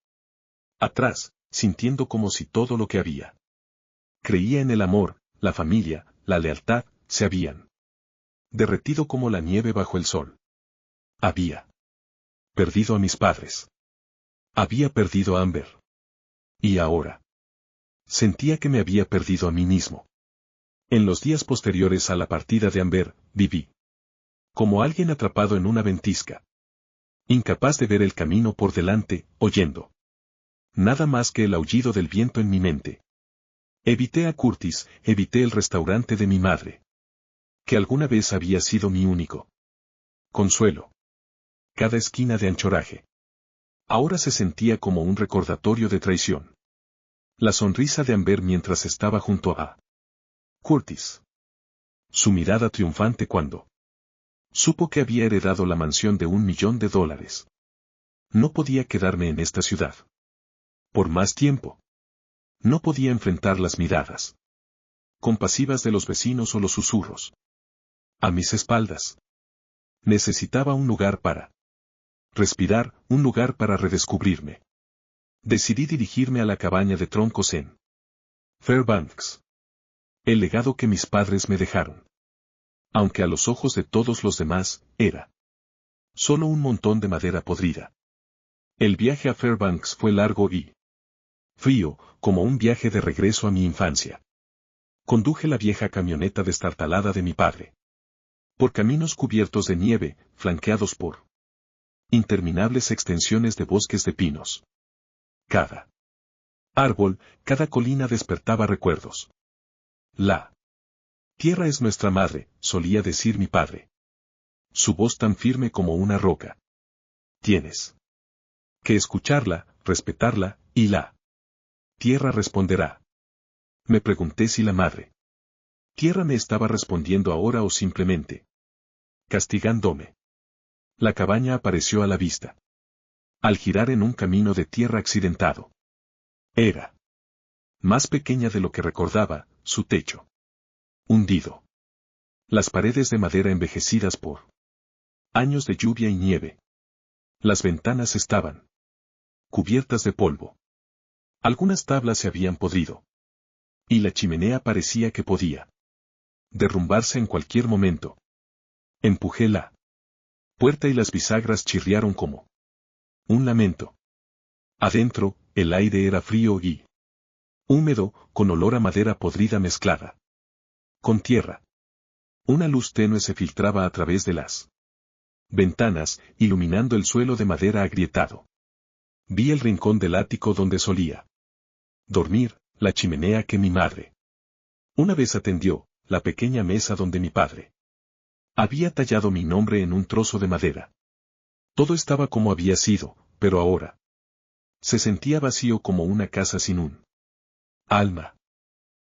atrás, sintiendo como si todo lo que había creía en el amor, la familia, la lealtad, se habían derretido como la nieve bajo el sol. Había perdido a mis padres. Había perdido a Amber. Y ahora sentía que me había perdido a mí mismo. En los días posteriores a la partida de Amber, viví como alguien atrapado en una ventisca. Incapaz de ver el camino por delante, oyendo nada más que el aullido del viento en mi mente. Evité a Curtis, evité el restaurante de mi madre, que alguna vez había sido mi único consuelo. Cada esquina de Anchorage ahora se sentía como un recordatorio de traición. La sonrisa de Amber mientras estaba junto a Curtis. Su mirada triunfante cuando supo que había heredado la mansión de $1.000.000. No podía quedarme en esta ciudad por más tiempo. No podía enfrentar las miradas compasivas de los vecinos o los susurros a mis espaldas. Necesitaba un lugar para respirar, un lugar para redescubrirme. Decidí dirigirme a la cabaña de troncos en Fairbanks. El legado que mis padres me dejaron. Aunque a los ojos de todos los demás, era solo un montón de madera podrida. El viaje a Fairbanks fue largo y frío, como un viaje de regreso a mi infancia. Conduje la vieja camioneta destartalada de mi padre por caminos cubiertos de nieve, flanqueados por interminables extensiones de bosques de pinos. Cada árbol, cada colina despertaba recuerdos. La tierra es nuestra madre, solía decir mi padre. Su voz tan firme como una roca. Tienes que escucharla, respetarla, y la tierra responderá. Me pregunté si la madre tierra me estaba respondiendo ahora o simplemente castigándome. La cabaña apareció a la vista. Al girar en un camino de tierra accidentado. Era más pequeña de lo que recordaba, su techo hundido. Las paredes de madera envejecidas por años de lluvia y nieve. Las ventanas estaban cubiertas de polvo. Algunas tablas se habían podrido. Y la chimenea parecía que podía derrumbarse en cualquier momento. Empujé la puerta y las bisagras chirriaron como un lamento. Adentro, el aire era frío y húmedo, con olor a madera podrida mezclada con tierra. Una luz tenue se filtraba a través de las ventanas, iluminando el suelo de madera agrietado. Vi el rincón del ático donde solía dormir, la chimenea que mi madre una vez atendió, la pequeña mesa donde mi padre había tallado mi nombre en un trozo de madera. Todo estaba como había sido, pero ahora se sentía vacío como una casa sin un alma.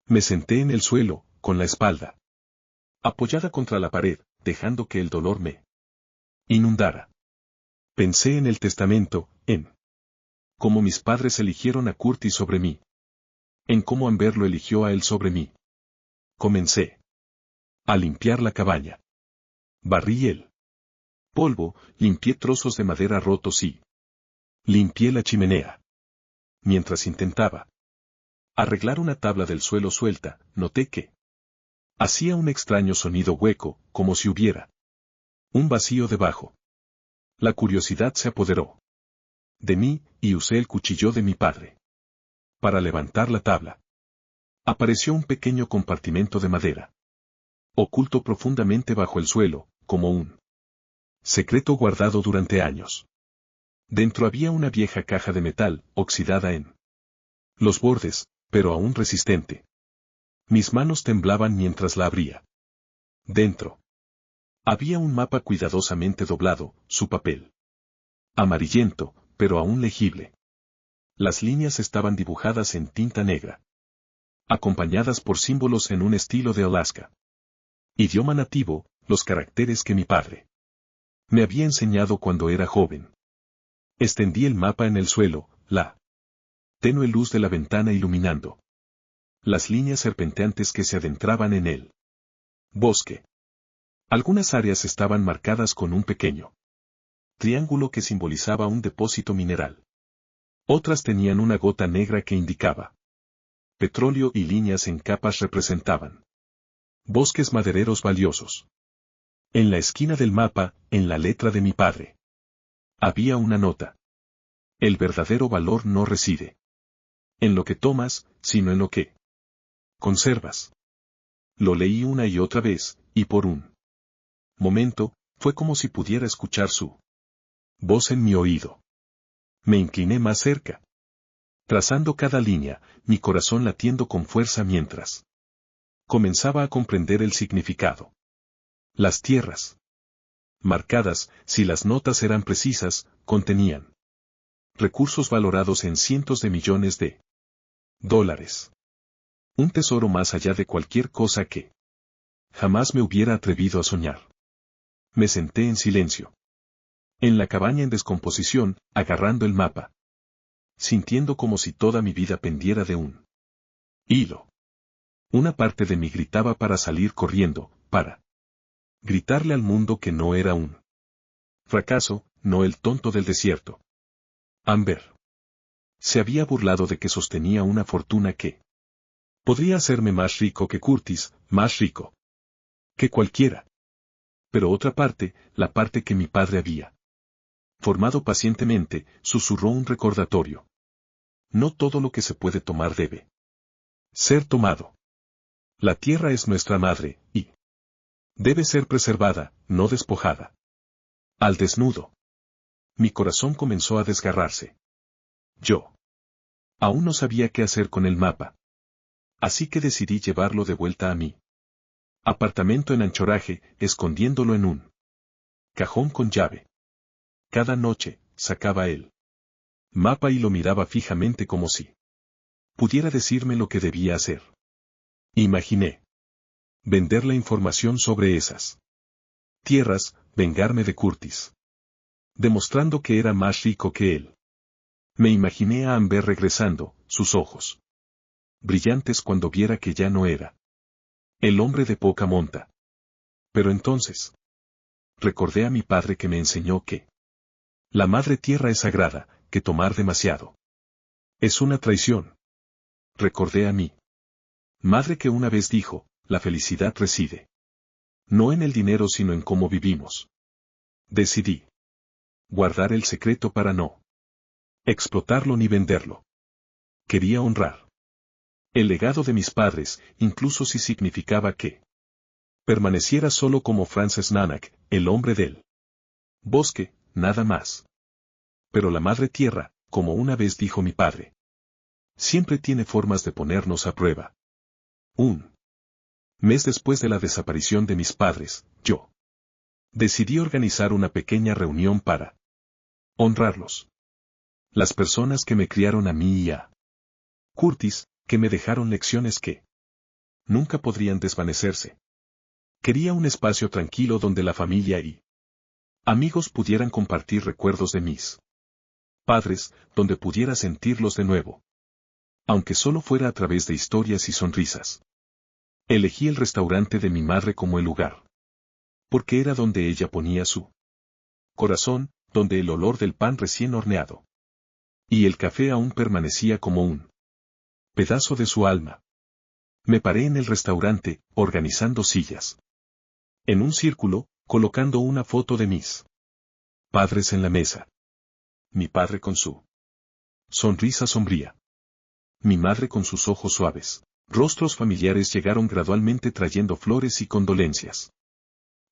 Me senté en el suelo, con la espalda apoyada contra la pared, dejando que el dolor me inundara. Pensé en el testamento, en cómo mis padres eligieron a Curtis sobre mí. En cómo Amber lo eligió a él sobre mí. Comencé a limpiar la cabaña. Barrí el polvo, limpié trozos de madera rotos y limpié la chimenea. Mientras intentaba arreglar una tabla del suelo suelta, noté que hacía un extraño sonido hueco, como si hubiera un vacío debajo. La curiosidad se apoderó de mí, y usé el cuchillo de mi padre para levantar la tabla. Apareció un pequeño compartimento de madera, oculto profundamente bajo el suelo, como un secreto guardado durante años. Dentro había una vieja caja de metal, oxidada en los bordes, pero aún resistente. Mis manos temblaban mientras la abría. Dentro había un mapa cuidadosamente doblado, su papel amarillento, pero aún legible. Las líneas estaban dibujadas en tinta negra. acompañadas por símbolos en un estilo de Alaska. Idioma nativo, los caracteres que mi padre me había enseñado cuando era joven. Extendí el mapa en el suelo, la tenue luz de la ventana iluminando las líneas serpenteantes que se adentraban en el bosque. Algunas áreas estaban marcadas con un pequeño triángulo que simbolizaba un depósito mineral. Otras tenían una gota negra que indicaba petróleo y líneas en capas representaban bosques madereros valiosos. En la esquina del mapa, en la letra de mi padre, había una nota. El verdadero valor no reside en lo que tomas, sino en lo que conservas. Lo leí una y otra vez, y por un momento, fue como si pudiera escuchar su voz en mi oído. Me incliné más cerca, trazando cada línea, mi corazón latiendo con fuerza mientras comenzaba a comprender el significado. Las tierras marcadas, si las notas eran precisas, contenían recursos valorados en cientos de millones de dólares. Un tesoro más allá de cualquier cosa que jamás me hubiera atrevido a soñar. Me senté en silencio. En la cabaña en descomposición, agarrando el mapa. Sintiendo como si toda mi vida pendiera de un hilo. Una parte de mí gritaba para salir corriendo, para gritarle al mundo que no era un fracaso, no el tonto del desierto. Amber se había burlado de que sostenía una fortuna que podría hacerme más rico que Curtis, más rico que cualquiera. Pero otra parte, la parte que mi padre había formado pacientemente, susurró un recordatorio. No todo lo que se puede tomar debe ser tomado. La tierra es nuestra madre, y debe ser preservada, no despojada. Al desnudo. Mi corazón comenzó a desgarrarse. Yo aún no sabía qué hacer con el mapa. Así que decidí llevarlo de vuelta a mi apartamento en Anchorage, escondiéndolo en un cajón con llave. Cada noche, sacaba el mapa y lo miraba fijamente como si pudiera decirme lo que debía hacer. Imaginé vender la información sobre esas tierras, vengarme de Curtis, demostrando que era más rico que él. Me imaginé a Amber regresando, sus ojos brillantes cuando viera que ya no era el hombre de poca monta. Pero entonces recordé a mi padre que me enseñó que la madre tierra es sagrada, que tomar demasiado es una traición. Recordé a mi madre que una vez dijo, la felicidad reside no en el dinero sino en cómo vivimos. Decidí guardar el secreto para no explotarlo ni venderlo. Quería honrar el legado de mis padres, incluso si significaba que permaneciera solo como Frances Nanak, el hombre del bosque, nada más. Pero la madre tierra, como una vez dijo mi padre, siempre tiene formas de ponernos a prueba. Un mes después de la desaparición de mis padres, yo decidí organizar una pequeña reunión para honrarlos. Las personas que me criaron a mí y a Curtis, que me dejaron lecciones que nunca podrían desvanecerse. Quería un espacio tranquilo donde la familia y amigos pudieran compartir recuerdos de mis padres, donde pudiera sentirlos de nuevo. Aunque solo fuera a través de historias y sonrisas. Elegí el restaurante de mi madre como el lugar. Porque era donde ella ponía su corazón, donde el olor del pan recién horneado y el café aún permanecía como un pedazo de su alma. Me paré en el restaurante, organizando sillas. En un círculo, colocando una foto de mis padres en la mesa. Mi padre con su sonrisa sombría. Mi madre con sus ojos suaves. Rostros familiares llegaron gradualmente trayendo flores y condolencias.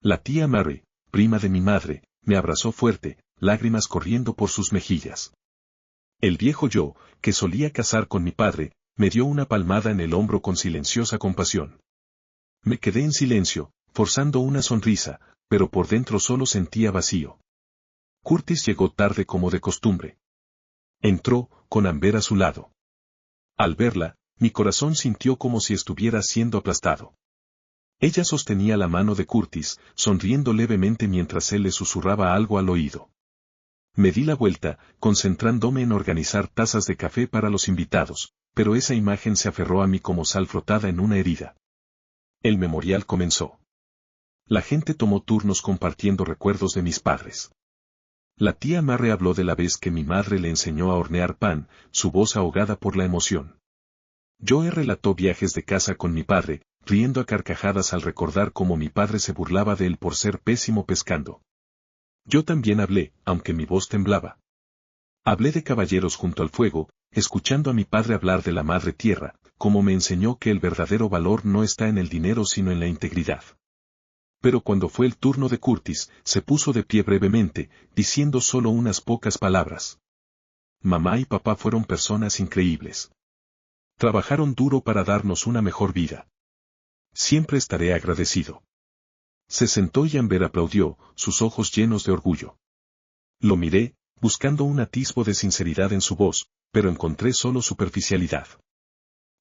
La tía Mary, prima de mi madre, me abrazó fuerte, lágrimas corriendo por sus mejillas. El viejo yo, que solía cazar con mi padre, me dio una palmada en el hombro con silenciosa compasión. Me quedé en silencio, forzando una sonrisa, pero por dentro solo sentía vacío. Curtis llegó tarde como de costumbre. Entró, con Amber a su lado. Al verla, Mi corazón sintió como si estuviera siendo aplastado. Ella sostenía la mano de Curtis, sonriendo levemente mientras él le susurraba algo al oído. Me di la vuelta, concentrándome en organizar tazas de café para los invitados, pero esa imagen se aferró a mí como sal frotada en una herida. El memorial comenzó. La gente tomó turnos compartiendo recuerdos de mis padres. La tía Mary habló de la vez que mi madre le enseñó a hornear pan, su voz ahogada por la emoción. Joe relató viajes de casa con mi padre, riendo a carcajadas al recordar cómo mi padre se burlaba de él por ser pésimo pescando. Yo también hablé, aunque mi voz temblaba. Hablé de caballeros junto al fuego, escuchando a mi padre hablar de la madre tierra, como me enseñó que el verdadero valor no está en el dinero sino en la integridad. Pero cuando fue el turno de Curtis, se puso de pie brevemente, diciendo solo unas pocas palabras. Mamá y papá fueron personas increíbles. Trabajaron duro para darnos una mejor vida. Siempre estaré agradecido. Se sentó y Amber aplaudió, sus ojos llenos de orgullo. Lo miré, buscando un atisbo de sinceridad en su voz, pero encontré solo superficialidad.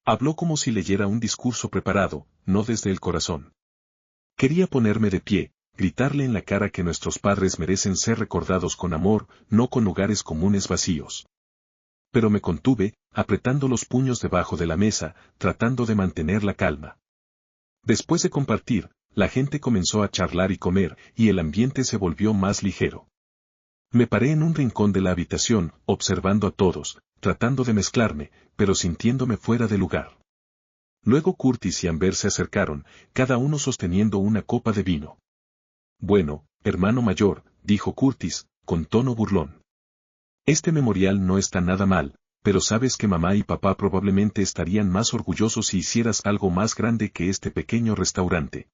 Habló como si leyera un discurso preparado, no desde el corazón. Quería ponerme de pie, gritarle en la cara que nuestros padres merecen ser recordados con amor, no con lugares comunes vacíos. Pero me contuve, apretando los puños debajo de la mesa, tratando de mantener la calma. Después de compartir, la gente comenzó a charlar y comer, y el ambiente se volvió más ligero. Me paré en un rincón de la habitación, observando a todos, tratando de mezclarme, pero sintiéndome fuera de lugar. Luego Curtis y Amber se acercaron, cada uno sosteniendo una copa de vino. Bueno, hermano mayor, dijo Curtis, con tono burlón. Este memorial no está nada mal, pero sabes que mamá y papá probablemente estarían más orgullosos si hicieras algo más grande que este pequeño restaurante.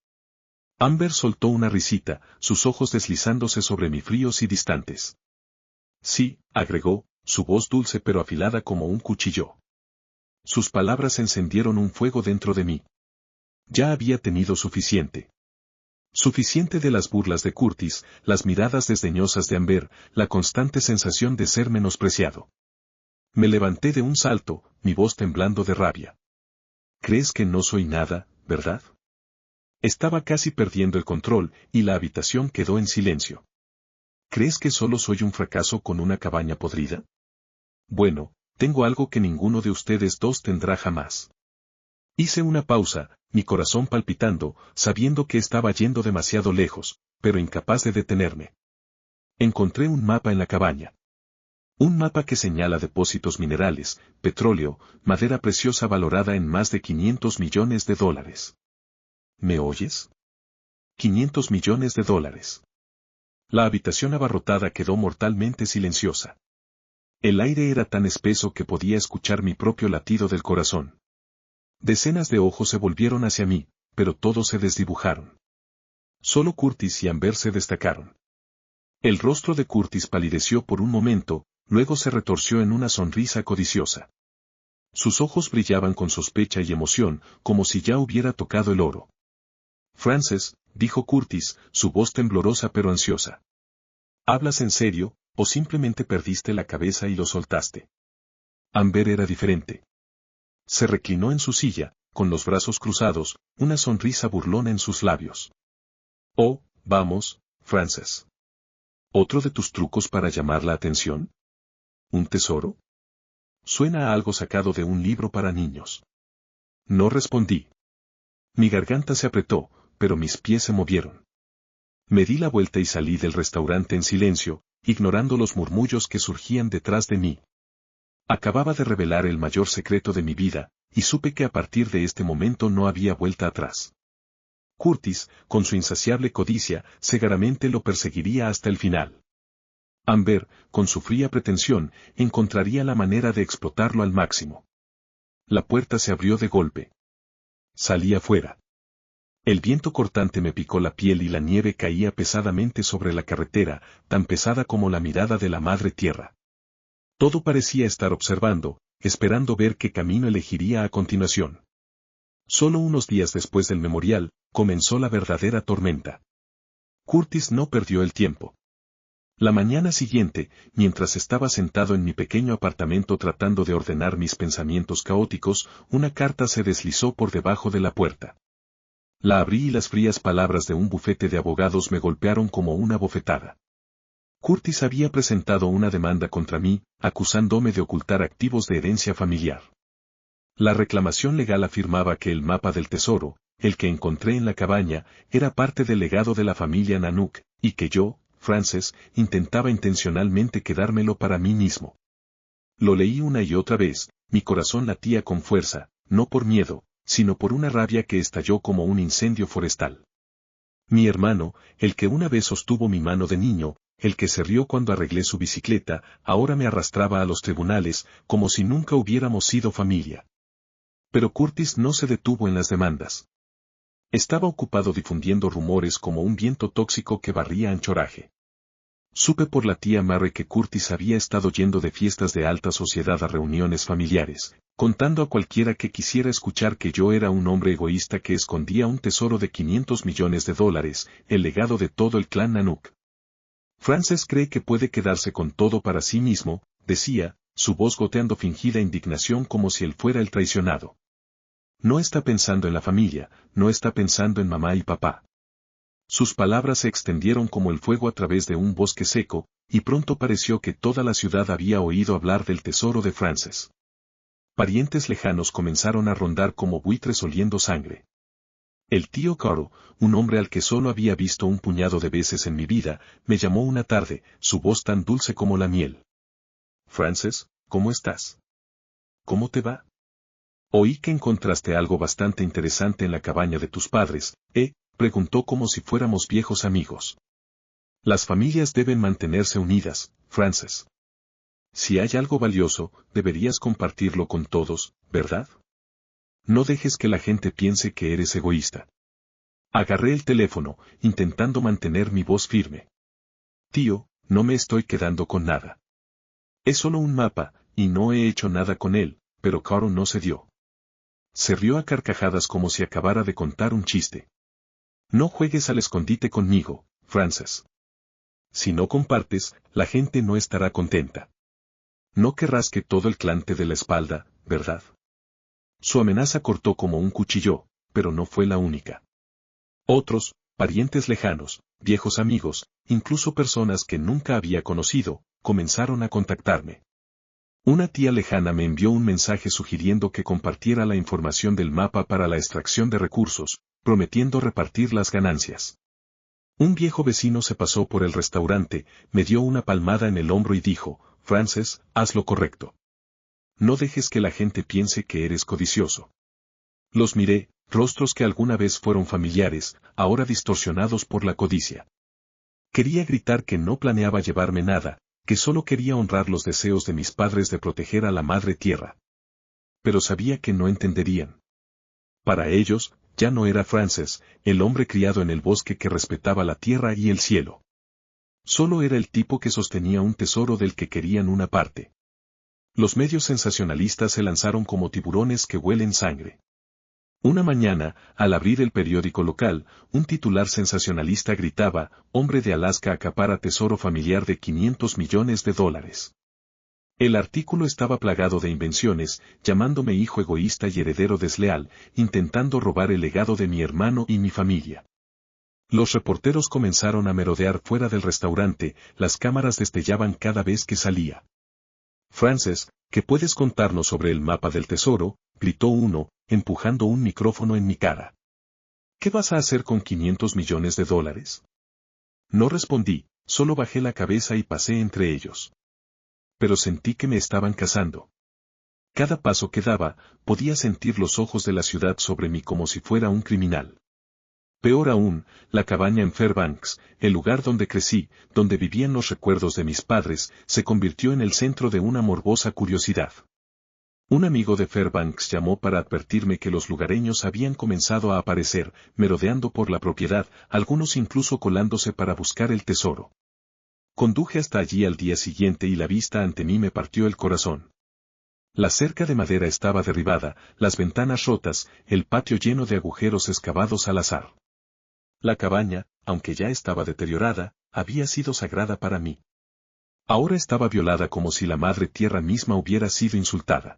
Amber soltó una risita, sus ojos deslizándose sobre mí fríos y distantes. Sí, agregó, su voz dulce pero afilada como un cuchillo. Sus palabras encendieron un fuego dentro de mí. Ya había tenido suficiente. Suficiente de las burlas de Curtis, las miradas desdeñosas de Amber, la constante sensación de ser menospreciado. Me levanté de un salto, mi voz temblando de rabia. ¿Crees que no soy nada, verdad? Estaba casi perdiendo el control, y la habitación quedó en silencio. ¿Crees que solo soy un fracaso con una cabaña podrida? Bueno, tengo algo que ninguno de ustedes dos tendrá jamás. Hice una pausa, mi corazón palpitando, sabiendo que estaba yendo demasiado lejos, pero incapaz de detenerme. Encontré un mapa en la cabaña. Un mapa que señala depósitos minerales, petróleo, madera preciosa valorada en más de $500 millones. ¿Me oyes? $500 millones. La habitación abarrotada quedó mortalmente silenciosa. El aire era tan espeso que podía escuchar mi propio latido del corazón. Decenas de ojos se volvieron hacia mí, pero todos se desdibujaron. Solo Curtis y Amber se destacaron. El rostro de Curtis palideció por un momento, luego se retorció en una sonrisa codiciosa. Sus ojos brillaban con sospecha y emoción, como si ya hubiera tocado el oro. Frances, dijo Curtis, su voz temblorosa pero ansiosa. ¿Hablas en serio, o simplemente perdiste la cabeza y lo soltaste? Amber era diferente. Se reclinó en su silla, con los brazos cruzados, una sonrisa burlona en sus labios. Oh, vamos, Frances. ¿Otro de tus trucos para llamar la atención? ¿Un tesoro? Suena a algo sacado de un libro para niños. No respondí. Mi garganta se apretó, pero mis pies se movieron. Me di la vuelta y salí del restaurante en silencio, ignorando los murmullos que surgían detrás de mí. Acababa de revelar el mayor secreto de mi vida, y supe que a partir de este momento no había vuelta atrás. Curtis, con su insaciable codicia, cegaramente lo perseguiría hasta el final. Amber, con su fría pretensión, encontraría la manera de explotarlo al máximo. La puerta se abrió de golpe. Salí afuera. El viento cortante me picó la piel y la nieve caía pesadamente sobre la carretera, tan pesada como la mirada de la madre tierra. Todo parecía estar observando, esperando ver qué camino elegiría a continuación. Solo unos días después del memorial, comenzó la verdadera tormenta. Curtis no perdió el tiempo. La mañana siguiente, mientras estaba sentado en mi pequeño apartamento tratando de ordenar mis pensamientos caóticos, una carta se deslizó por debajo de la puerta. La abrí y las frías palabras de un bufete de abogados me golpearon como una bofetada. Curtis había presentado una demanda contra mí, acusándome de ocultar activos de herencia familiar. La reclamación legal afirmaba que el mapa del tesoro, el que encontré en la cabaña, era parte del legado de la familia Nanook, y que yo, Frances, intentaba intencionalmente quedármelo para mí mismo. Lo leí una y otra vez, mi corazón latía con fuerza, no por miedo, sino por una rabia que estalló como un incendio forestal. Mi hermano, el que una vez sostuvo mi mano de niño, el que se rió cuando arreglé su bicicleta, ahora me arrastraba a los tribunales, como si nunca hubiéramos sido familia. Pero Curtis no se detuvo en las demandas. Estaba ocupado difundiendo rumores como un viento tóxico que barría Anchorage. Supe por la tía Mary que Curtis había estado yendo de fiestas de alta sociedad a reuniones familiares, contando a cualquiera que quisiera escuchar que yo era un hombre egoísta que escondía un tesoro de $500 millones, el legado de todo el clan Nanook. Frances cree que puede quedarse con todo para sí mismo, decía, su voz goteando fingida indignación como si él fuera el traicionado. No está pensando en la familia, no está pensando en mamá y papá. Sus palabras se extendieron como el fuego a través de un bosque seco, y pronto pareció que toda la ciudad había oído hablar del tesoro de Frances. Parientes lejanos comenzaron a rondar como buitres oliendo sangre. El tío Carl, un hombre al que solo había visto un puñado de veces en mi vida, me llamó una tarde, su voz tan dulce como la miel. Frances, ¿cómo estás? ¿Cómo te va? Oí que encontraste algo bastante interesante en la cabaña de tus padres, preguntó como si fuéramos viejos amigos. Las familias deben mantenerse unidas, Frances. Si hay algo valioso, deberías compartirlo con todos, ¿verdad? No dejes que la gente piense que eres egoísta. Agarré el teléfono, intentando mantener mi voz firme. Tío, no me estoy quedando con nada. Es solo un mapa, y no he hecho nada con él, pero Carl no se dio. Se rió a carcajadas como si acabara de contar un chiste. No juegues al escondite conmigo, Frances. Si no compartes, la gente no estará contenta. No querrás que todo el clan te dé la espalda, ¿verdad? Su amenaza cortó como un cuchillo, pero no fue la única. Otros, parientes lejanos, viejos amigos, incluso personas que nunca había conocido, comenzaron a contactarme. Una tía lejana me envió un mensaje sugiriendo que compartiera la información del mapa para la extracción de recursos, prometiendo repartir las ganancias. Un viejo vecino se pasó por el restaurante, me dio una palmada en el hombro y dijo, Frances, haz lo correcto. No dejes que la gente piense que eres codicioso. Los miré, rostros que alguna vez fueron familiares, ahora distorsionados por la codicia. Quería gritar que no planeaba llevarme nada, que solo quería honrar los deseos de mis padres de proteger a la madre tierra. Pero sabía que no entenderían. Para ellos, ya no era Frances, el hombre criado en el bosque que respetaba la tierra y el cielo. Solo era el tipo que sostenía un tesoro del que querían una parte. Los medios sensacionalistas se lanzaron como tiburones que huelen sangre. Una mañana, al abrir el periódico local, un titular sensacionalista gritaba, hombre de Alaska acapara tesoro familiar de $500 millones. El artículo estaba plagado de invenciones, llamándome hijo egoísta y heredero desleal, intentando robar el legado de mi hermano y mi familia. Los reporteros comenzaron a merodear fuera del restaurante, las cámaras destellaban cada vez que salía. Frances, ¿qué puedes contarnos sobre el mapa del tesoro?, gritó uno, empujando un micrófono en mi cara. ¿Qué vas a hacer con $500 millones? No respondí, solo bajé la cabeza y pasé entre ellos. Pero sentí que me estaban cazando. Cada paso que daba, podía sentir los ojos de la ciudad sobre mí como si fuera un criminal. Peor aún, la cabaña en Fairbanks, el lugar donde crecí, donde vivían los recuerdos de mis padres, se convirtió en el centro de una morbosa curiosidad. Un amigo de Fairbanks llamó para advertirme que los lugareños habían comenzado a aparecer, merodeando por la propiedad, algunos incluso colándose para buscar el tesoro. Conduje hasta allí al día siguiente y la vista ante mí me partió el corazón. La cerca de madera estaba derribada, las ventanas rotas, el patio lleno de agujeros excavados al azar. La cabaña, aunque ya estaba deteriorada, había sido sagrada para mí. Ahora estaba violada como si la madre tierra misma hubiera sido insultada.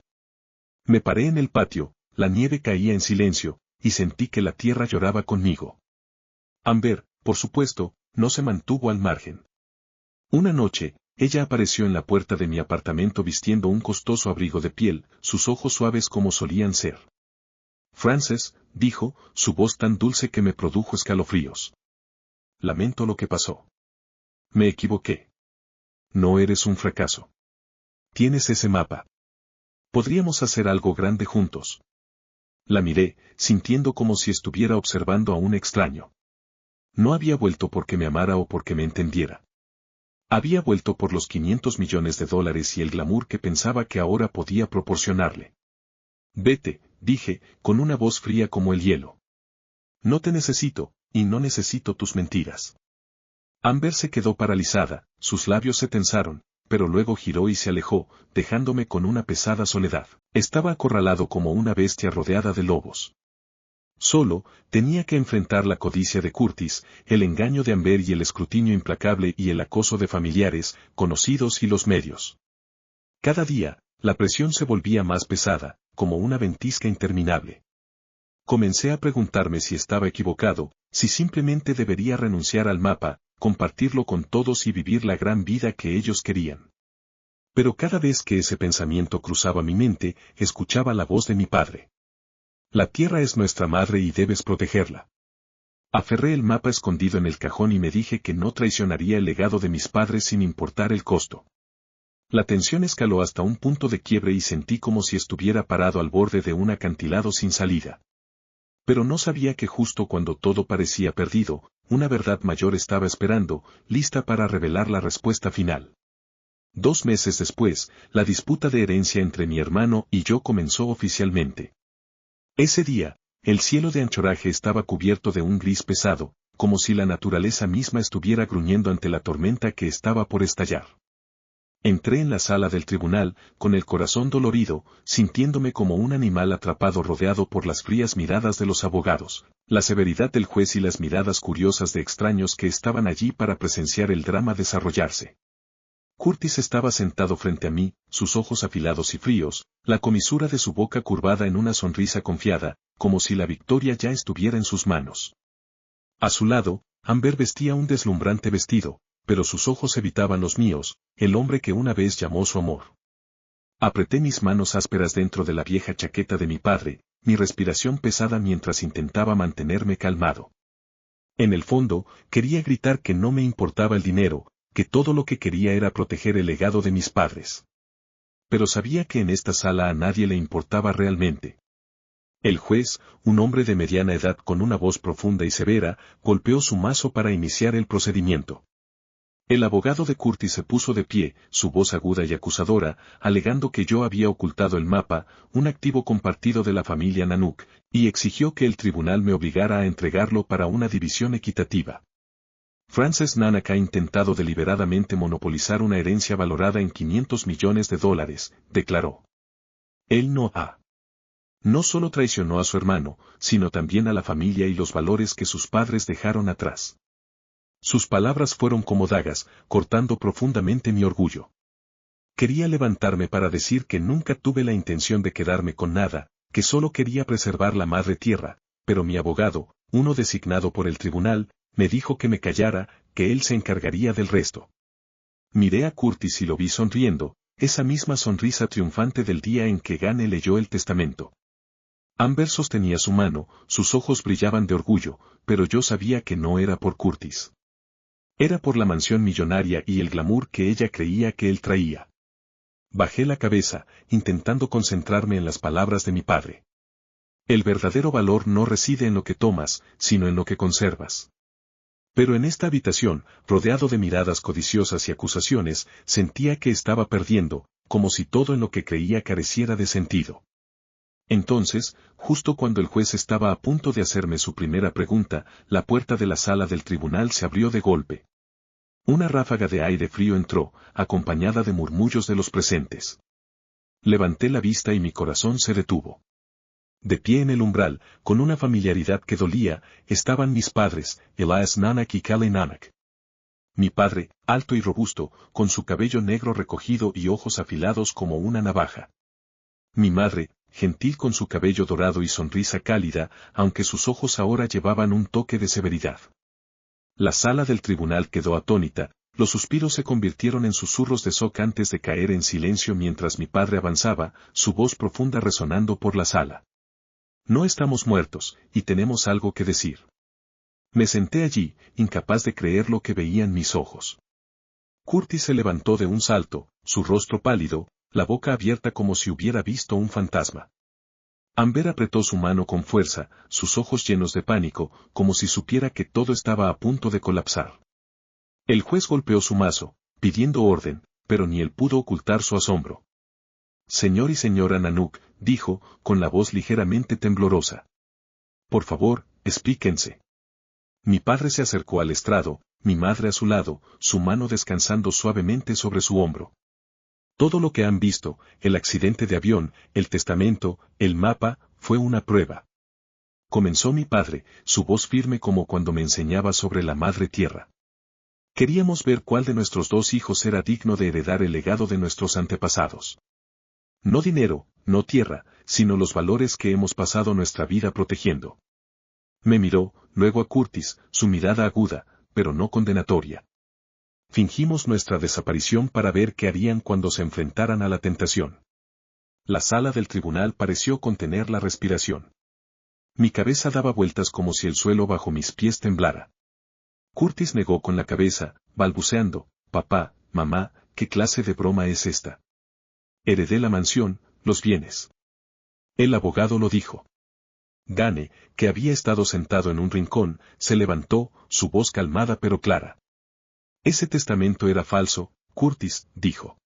Me paré en el patio, la nieve caía en silencio, y sentí que la tierra lloraba conmigo. Amber, por supuesto, no se mantuvo al margen. Una noche, ella apareció en la puerta de mi apartamento vistiendo un costoso abrigo de piel, sus ojos suaves como solían ser. Frances, dijo, su voz tan dulce que me produjo escalofríos. Lamento lo que pasó. Me equivoqué. No eres un fracaso. Tienes ese mapa. Podríamos hacer algo grande juntos. La miré, sintiendo como si estuviera observando a un extraño. No había vuelto porque me amara o porque me entendiera. Había vuelto por los 500 millones de dólares y el glamour que pensaba que ahora podía proporcionarle. Vete, dije, con una voz fría como el hielo. No te necesito, y no necesito tus mentiras. Amber se quedó paralizada, sus labios se tensaron, pero luego giró y se alejó, dejándome con una pesada soledad. Estaba acorralado como una bestia rodeada de lobos. Solo, tenía que enfrentar la codicia de Curtis, el engaño de Amber y el escrutinio implacable y el acoso de familiares, conocidos y los medios. Cada día, la presión se volvía más pesada, como una ventisca interminable. Comencé a preguntarme si estaba equivocado, si simplemente debería renunciar al mapa, compartirlo con todos y vivir la gran vida que ellos querían. Pero cada vez que ese pensamiento cruzaba mi mente, escuchaba la voz de mi padre. La tierra es nuestra madre y debes protegerla. Aferré el mapa escondido en el cajón y me dije que no traicionaría el legado de mis padres sin importar el costo. La tensión escaló hasta un punto de quiebre y sentí como si estuviera parado al borde de un acantilado sin salida. Pero no sabía que justo cuando todo parecía perdido, una verdad mayor estaba esperando, lista para revelar la respuesta final. 2 meses después, la disputa de herencia entre mi hermano y yo comenzó oficialmente. Ese día, el cielo de anchoraje estaba cubierto de un gris pesado, como si la naturaleza misma estuviera gruñendo ante la tormenta que estaba por estallar. Entré en la sala del tribunal, con el corazón dolorido, sintiéndome como un animal atrapado rodeado por las frías miradas de los abogados, la severidad del juez y las miradas curiosas de extraños que estaban allí para presenciar el drama desarrollarse. Curtis estaba sentado frente a mí, sus ojos afilados y fríos, la comisura de su boca curvada en una sonrisa confiada, como si la victoria ya estuviera en sus manos. A su lado, Amber vestía un deslumbrante vestido, pero sus ojos evitaban los míos, el hombre que una vez llamó su amor. Apreté mis manos ásperas dentro de la vieja chaqueta de mi padre, mi respiración pesada mientras intentaba mantenerme calmado. En el fondo, quería gritar que no me importaba el dinero, que todo lo que quería era proteger el legado de mis padres. Pero sabía que en esta sala a nadie le importaba realmente. El juez, un hombre de mediana edad con una voz profunda y severa, golpeó su mazo para iniciar el procedimiento. El abogado de Curtis se puso de pie, su voz aguda y acusadora, alegando que yo había ocultado el mapa, un activo compartido de la familia Nanook, y exigió que el tribunal me obligara a entregarlo para una división equitativa. Frances Nanook ha intentado deliberadamente monopolizar una herencia valorada en 500 millones de dólares, declaró. Él no solo traicionó a su hermano, sino también a la familia y los valores que sus padres dejaron atrás. Sus palabras fueron como dagas, cortando profundamente mi orgullo. Quería levantarme para decir que nunca tuve la intención de quedarme con nada, que solo quería preservar la madre tierra, pero mi abogado, uno designado por el tribunal, me dijo que me callara, que él se encargaría del resto. Miré a Curtis y lo vi sonriendo, esa misma sonrisa triunfante del día en que Gane leyó el testamento. Amber sostenía su mano, sus ojos brillaban de orgullo, pero yo sabía que no era por Curtis. Era por la mansión millonaria y el glamour que ella creía que él traía. Bajé la cabeza, intentando concentrarme en las palabras de mi padre. El verdadero valor no reside en lo que tomas, sino en lo que conservas. Pero en esta habitación, rodeado de miradas codiciosas y acusaciones, sentía que estaba perdiendo, como si todo en lo que creía careciera de sentido. Entonces, justo cuando el juez estaba a punto de hacerme su primera pregunta, la puerta de la sala del tribunal se abrió de golpe. Una ráfaga de aire frío entró, acompañada de murmullos de los presentes. Levanté la vista y mi corazón se detuvo. De pie en el umbral, con una familiaridad que dolía, estaban mis padres, Elias Nanook y Callie Nanook. Mi padre, alto y robusto, con su cabello negro recogido y ojos afilados como una navaja. Mi madre, gentil con su cabello dorado y sonrisa cálida, aunque sus ojos ahora llevaban un toque de severidad. La sala del tribunal quedó atónita, los suspiros se convirtieron en susurros de Sok antes de caer en silencio mientras mi padre avanzaba, su voz profunda resonando por la sala. No estamos muertos, y tenemos algo que decir. Me senté allí, incapaz de creer lo que veían mis ojos. Curtis se levantó de un salto, su rostro pálido, la boca abierta como si hubiera visto un fantasma. Amber apretó su mano con fuerza, sus ojos llenos de pánico, como si supiera que todo estaba a punto de colapsar. El juez golpeó su mazo, pidiendo orden, pero ni él pudo ocultar su asombro. Señor y señora Nanook, dijo, con la voz ligeramente temblorosa. Por favor, explíquense. Mi padre se acercó al estrado, mi madre a su lado, su mano descansando suavemente sobre su hombro. Todo lo que han visto, el accidente de avión, el testamento, el mapa, fue una prueba. Comenzó mi padre, su voz firme como cuando me enseñaba sobre la madre tierra. Queríamos ver cuál de nuestros dos hijos era digno de heredar el legado de nuestros antepasados. No dinero, no tierra, sino los valores que hemos pasado nuestra vida protegiendo. Me miró, luego a Curtis, su mirada aguda, pero no condenatoria. Fingimos nuestra desaparición para ver qué harían cuando se enfrentaran a la tentación. La sala del tribunal pareció contener la respiración. Mi cabeza daba vueltas como si el suelo bajo mis pies temblara. Curtis negó con la cabeza, balbuceando, papá, mamá, ¿qué clase de broma es esta? Heredé la mansión, los bienes. El abogado lo dijo. Gane, que había estado sentado en un rincón, se levantó, su voz calmada pero clara. Ese testamento era falso, Curtis, dijo.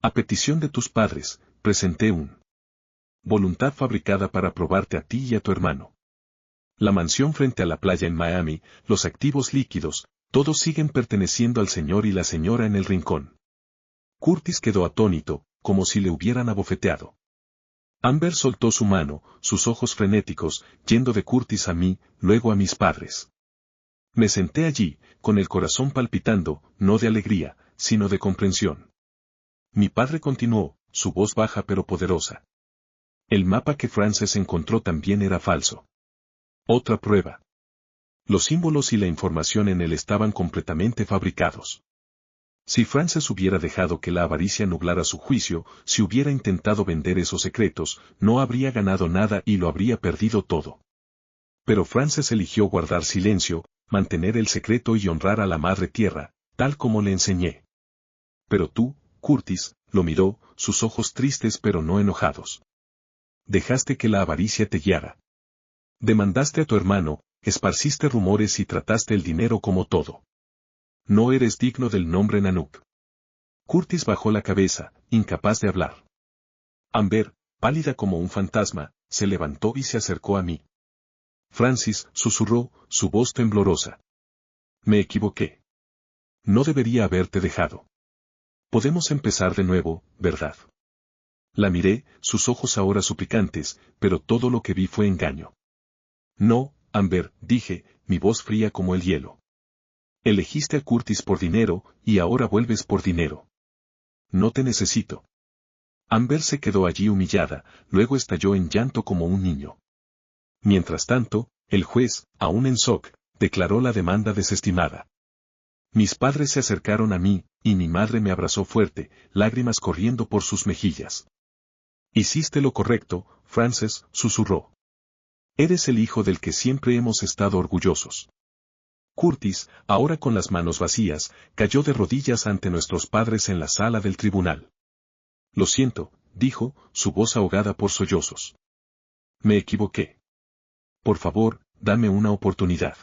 A petición de tus padres, presenté un voluntad fabricada para probarte a ti y a tu hermano. La mansión frente a la playa en Miami, los activos líquidos, todos siguen perteneciendo al señor y la señora en el rincón. Curtis quedó atónito, como si le hubieran abofeteado. Amber soltó su mano, sus ojos frenéticos, yendo de Curtis a mí, luego a mis padres. Me senté allí, con el corazón palpitando, no de alegría, sino de comprensión. Mi padre continuó, su voz baja pero poderosa. El mapa que Frances encontró también era falso. Otra prueba. Los símbolos y la información en él estaban completamente fabricados. Si Frances hubiera dejado que la avaricia nublara su juicio, si hubiera intentado vender esos secretos, no habría ganado nada y lo habría perdido todo. Pero Frances eligió guardar silencio, mantener el secreto y honrar a la madre tierra, tal como le enseñé. Pero tú, Curtis, lo miró, sus ojos tristes pero no enojados. Dejaste que la avaricia te guiara. Demandaste a tu hermano, esparciste rumores y trataste el dinero como todo. No eres digno del nombre Nanook. Curtis bajó la cabeza, incapaz de hablar. Amber, pálida como un fantasma, se levantó y se acercó a mí. Francis, susurró, su voz temblorosa. Me equivoqué. No debería haberte dejado. Podemos empezar de nuevo, ¿verdad? La miré, sus ojos ahora suplicantes, pero todo lo que vi fue engaño. No, Amber, dije, mi voz fría como el hielo. Elegiste a Curtis por dinero, y ahora vuelves por dinero. No te necesito. Amber se quedó allí humillada, luego estalló en llanto como un niño. Mientras tanto, el juez, aún en shock, declaró la demanda desestimada. Mis padres se acercaron a mí, y mi madre me abrazó fuerte, lágrimas corriendo por sus mejillas. Hiciste lo correcto, Frances, susurró. Eres el hijo del que siempre hemos estado orgullosos. Curtis, ahora con las manos vacías, cayó de rodillas ante nuestros padres en la sala del tribunal. Lo siento, dijo, su voz ahogada por sollozos. Me equivoqué. Por favor, dame una oportunidad.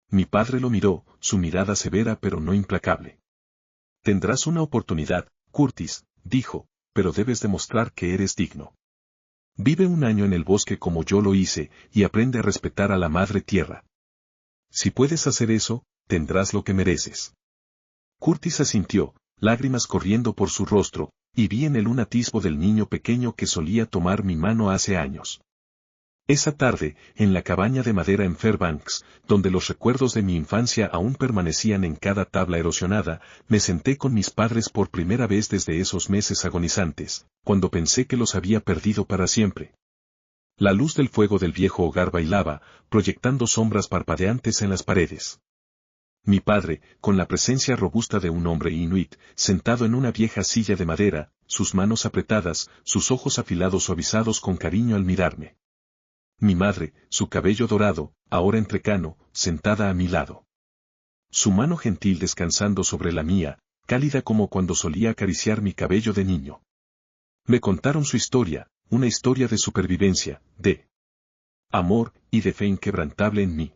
Mi padre lo miró, su mirada severa pero no implacable. Tendrás una oportunidad, Curtis, dijo, pero debes demostrar que eres digno. Vive un año en el bosque como yo lo hice, y aprende a respetar a la madre tierra. Si puedes hacer eso, tendrás lo que mereces. Curtis asintió, lágrimas corriendo por su rostro, y vi en él un atisbo del niño pequeño que solía tomar mi mano hace años. Esa tarde, en la cabaña de madera en Fairbanks, donde los recuerdos de mi infancia aún permanecían en cada tabla erosionada, me senté con mis padres por primera vez desde esos meses agonizantes, cuando pensé que los había perdido para siempre. La luz del fuego del viejo hogar bailaba, proyectando sombras parpadeantes en las paredes. Mi padre, con la presencia robusta de un hombre inuit, sentado en una vieja silla de madera, sus manos apretadas, sus ojos afilados suavizados con cariño al mirarme. Mi madre, su cabello dorado, ahora entrecano, sentada a mi lado. Su mano gentil descansando sobre la mía, cálida como cuando solía acariciar mi cabello de niño. Me contaron su historia, una historia de supervivencia, de amor y de fe inquebrantable en mí.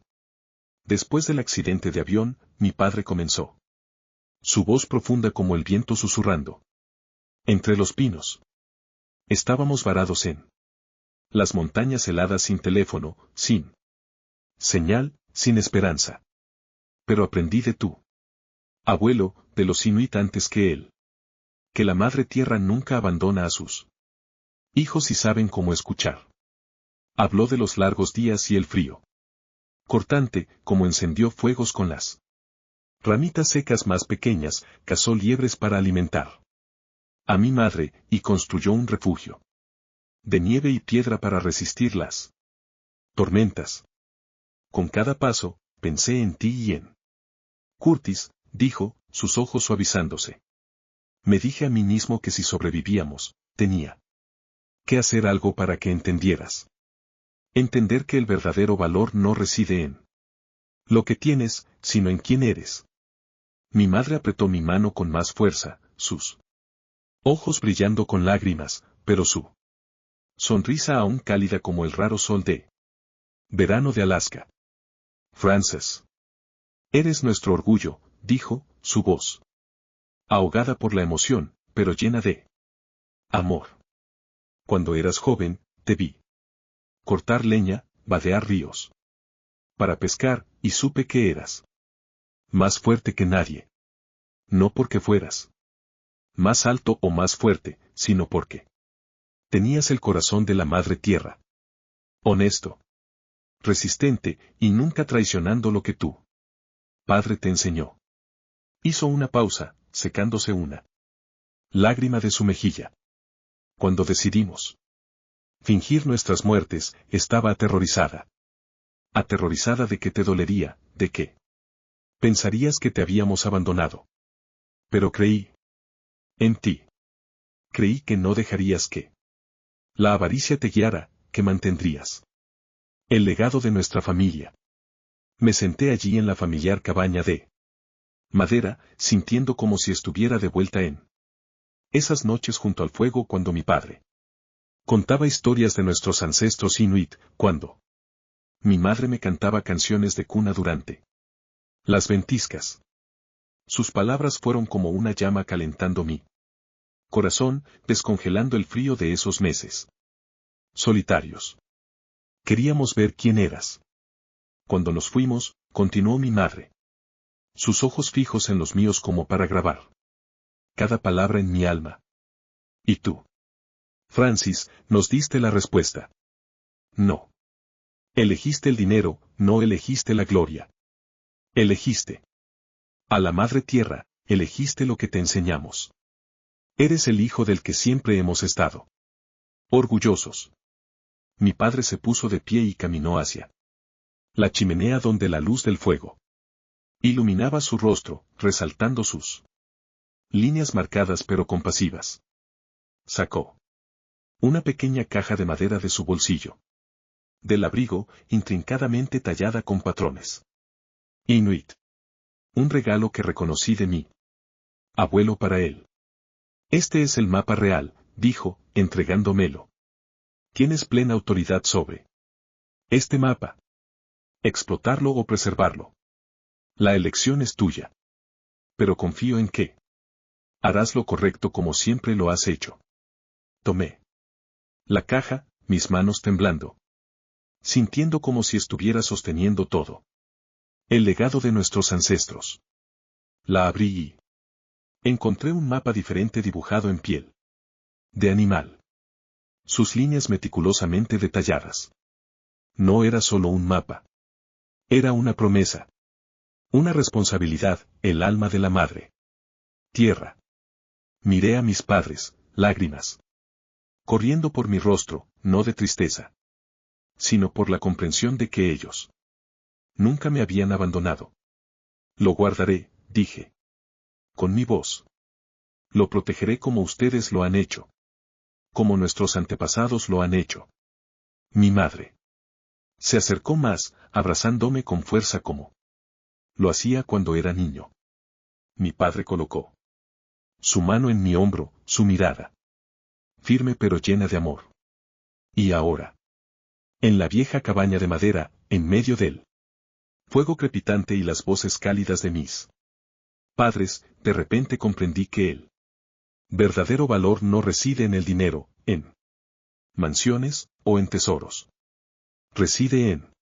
Después del accidente de avión, mi padre comenzó. Su voz profunda como el viento susurrando. Entre los pinos. Estábamos varados en las montañas heladas sin teléfono, sin señal, sin esperanza. Pero aprendí de tú, abuelo, de los inuit antes que él. Que la madre tierra nunca abandona a sus hijos y saben cómo escuchar. Habló de los largos días y el frío cortante, como encendió fuegos con las ramitas secas más pequeñas, cazó liebres para alimentar a mi madre, y construyó un refugio de nieve y piedra para resistir las tormentas. Con cada paso, pensé en ti y en Curtis, dijo, sus ojos suavizándose. Me dije a mí mismo que si sobrevivíamos, tenía que hacer algo para que entendieras. Entender que el verdadero valor no reside en lo que tienes, sino en quién eres. Mi madre apretó mi mano con más fuerza, sus ojos brillando con lágrimas, pero su sonrisa aún cálida como el raro sol de verano de Alaska. Frances. Eres nuestro orgullo, dijo, su voz ahogada por la emoción, pero llena de amor. Cuando eras joven, te vi cortar leña, vadear ríos para pescar, y supe que eras más fuerte que nadie. No porque fueras más alto o más fuerte, sino porque tenías el corazón de la madre tierra. Honesto, resistente, y nunca traicionando lo que tú, padre, te enseñó. Hizo una pausa, secándose una lágrima de su mejilla. Cuando decidimos fingir nuestras muertes, estaba aterrorizada. Aterrorizada de que te dolería, de que pensarías que te habíamos abandonado. Pero creí en ti. Creí que no dejarías que la avaricia te guiara, que mantendrías el legado de nuestra familia. Me senté allí en la familiar cabaña de madera, sintiendo como si estuviera de vuelta en esas noches junto al fuego cuando mi padre contaba historias de nuestros ancestros inuit, cuando mi madre me cantaba canciones de cuna durante las ventiscas. Sus palabras fueron como una llama calentando mi corazón, descongelando el frío de esos meses solitarios. Queríamos ver quién eras. Cuando nos fuimos, continuó mi madre. Sus ojos fijos en los míos como para grabar cada palabra en mi alma. ¿Y tú? Francis, nos diste la respuesta. No. Elegiste el dinero, no elegiste la gloria. Elegiste a la madre tierra, elegiste lo que te enseñamos. Eres el hijo del que siempre hemos estado orgullosos. Mi padre se puso de pie y caminó hacia la chimenea donde la luz del fuego iluminaba su rostro, resaltando sus líneas marcadas pero compasivas. Sacó una pequeña caja de madera de su bolsillo. Del abrigo, intrincadamente tallada con patrones inuit. Un regalo que reconocí de mí abuelo para él. Este es el mapa real, dijo, entregándomelo. Tienes plena autoridad sobre este mapa. Explotarlo o preservarlo. La elección es tuya. Pero confío en que harás lo correcto como siempre lo has hecho. Tomé la caja, mis manos temblando, sintiendo como si estuviera sosteniendo todo. El legado de nuestros ancestros. La abrí y encontré un mapa diferente dibujado en piel de animal. Sus líneas meticulosamente detalladas. No era solo un mapa. Era una promesa. Una responsabilidad, el alma de la madre. Tierra. Miré a mis padres, lágrimas corriendo por mi rostro, no de tristeza, sino por la comprensión de que ellos nunca me habían abandonado. Lo guardaré, dije. Con mi voz. Lo protegeré como ustedes lo han hecho. Como nuestros antepasados lo han hecho. Mi madre se acercó más, abrazándome con fuerza como lo hacía cuando era niño. Mi padre colocó su mano en mi hombro, su mirada firme pero llena de amor. Y ahora, en la vieja cabaña de madera, en medio del fuego crepitante y las voces cálidas de mis padres, de repente comprendí que el verdadero valor no reside en el dinero, en mansiones, o en tesoros. Reside en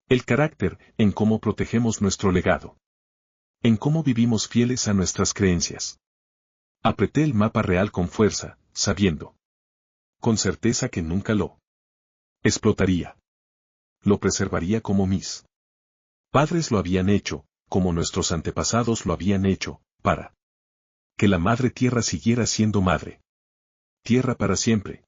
el carácter, en cómo protegemos nuestro legado. En cómo vivimos fieles a nuestras creencias. Apreté el mapa real con fuerza, sabiendo con certeza que nunca lo explotaría. Lo preservaría como mis padres lo habían hecho, como nuestros antepasados lo habían hecho, para que la madre tierra siguiera siendo madre tierra para siempre.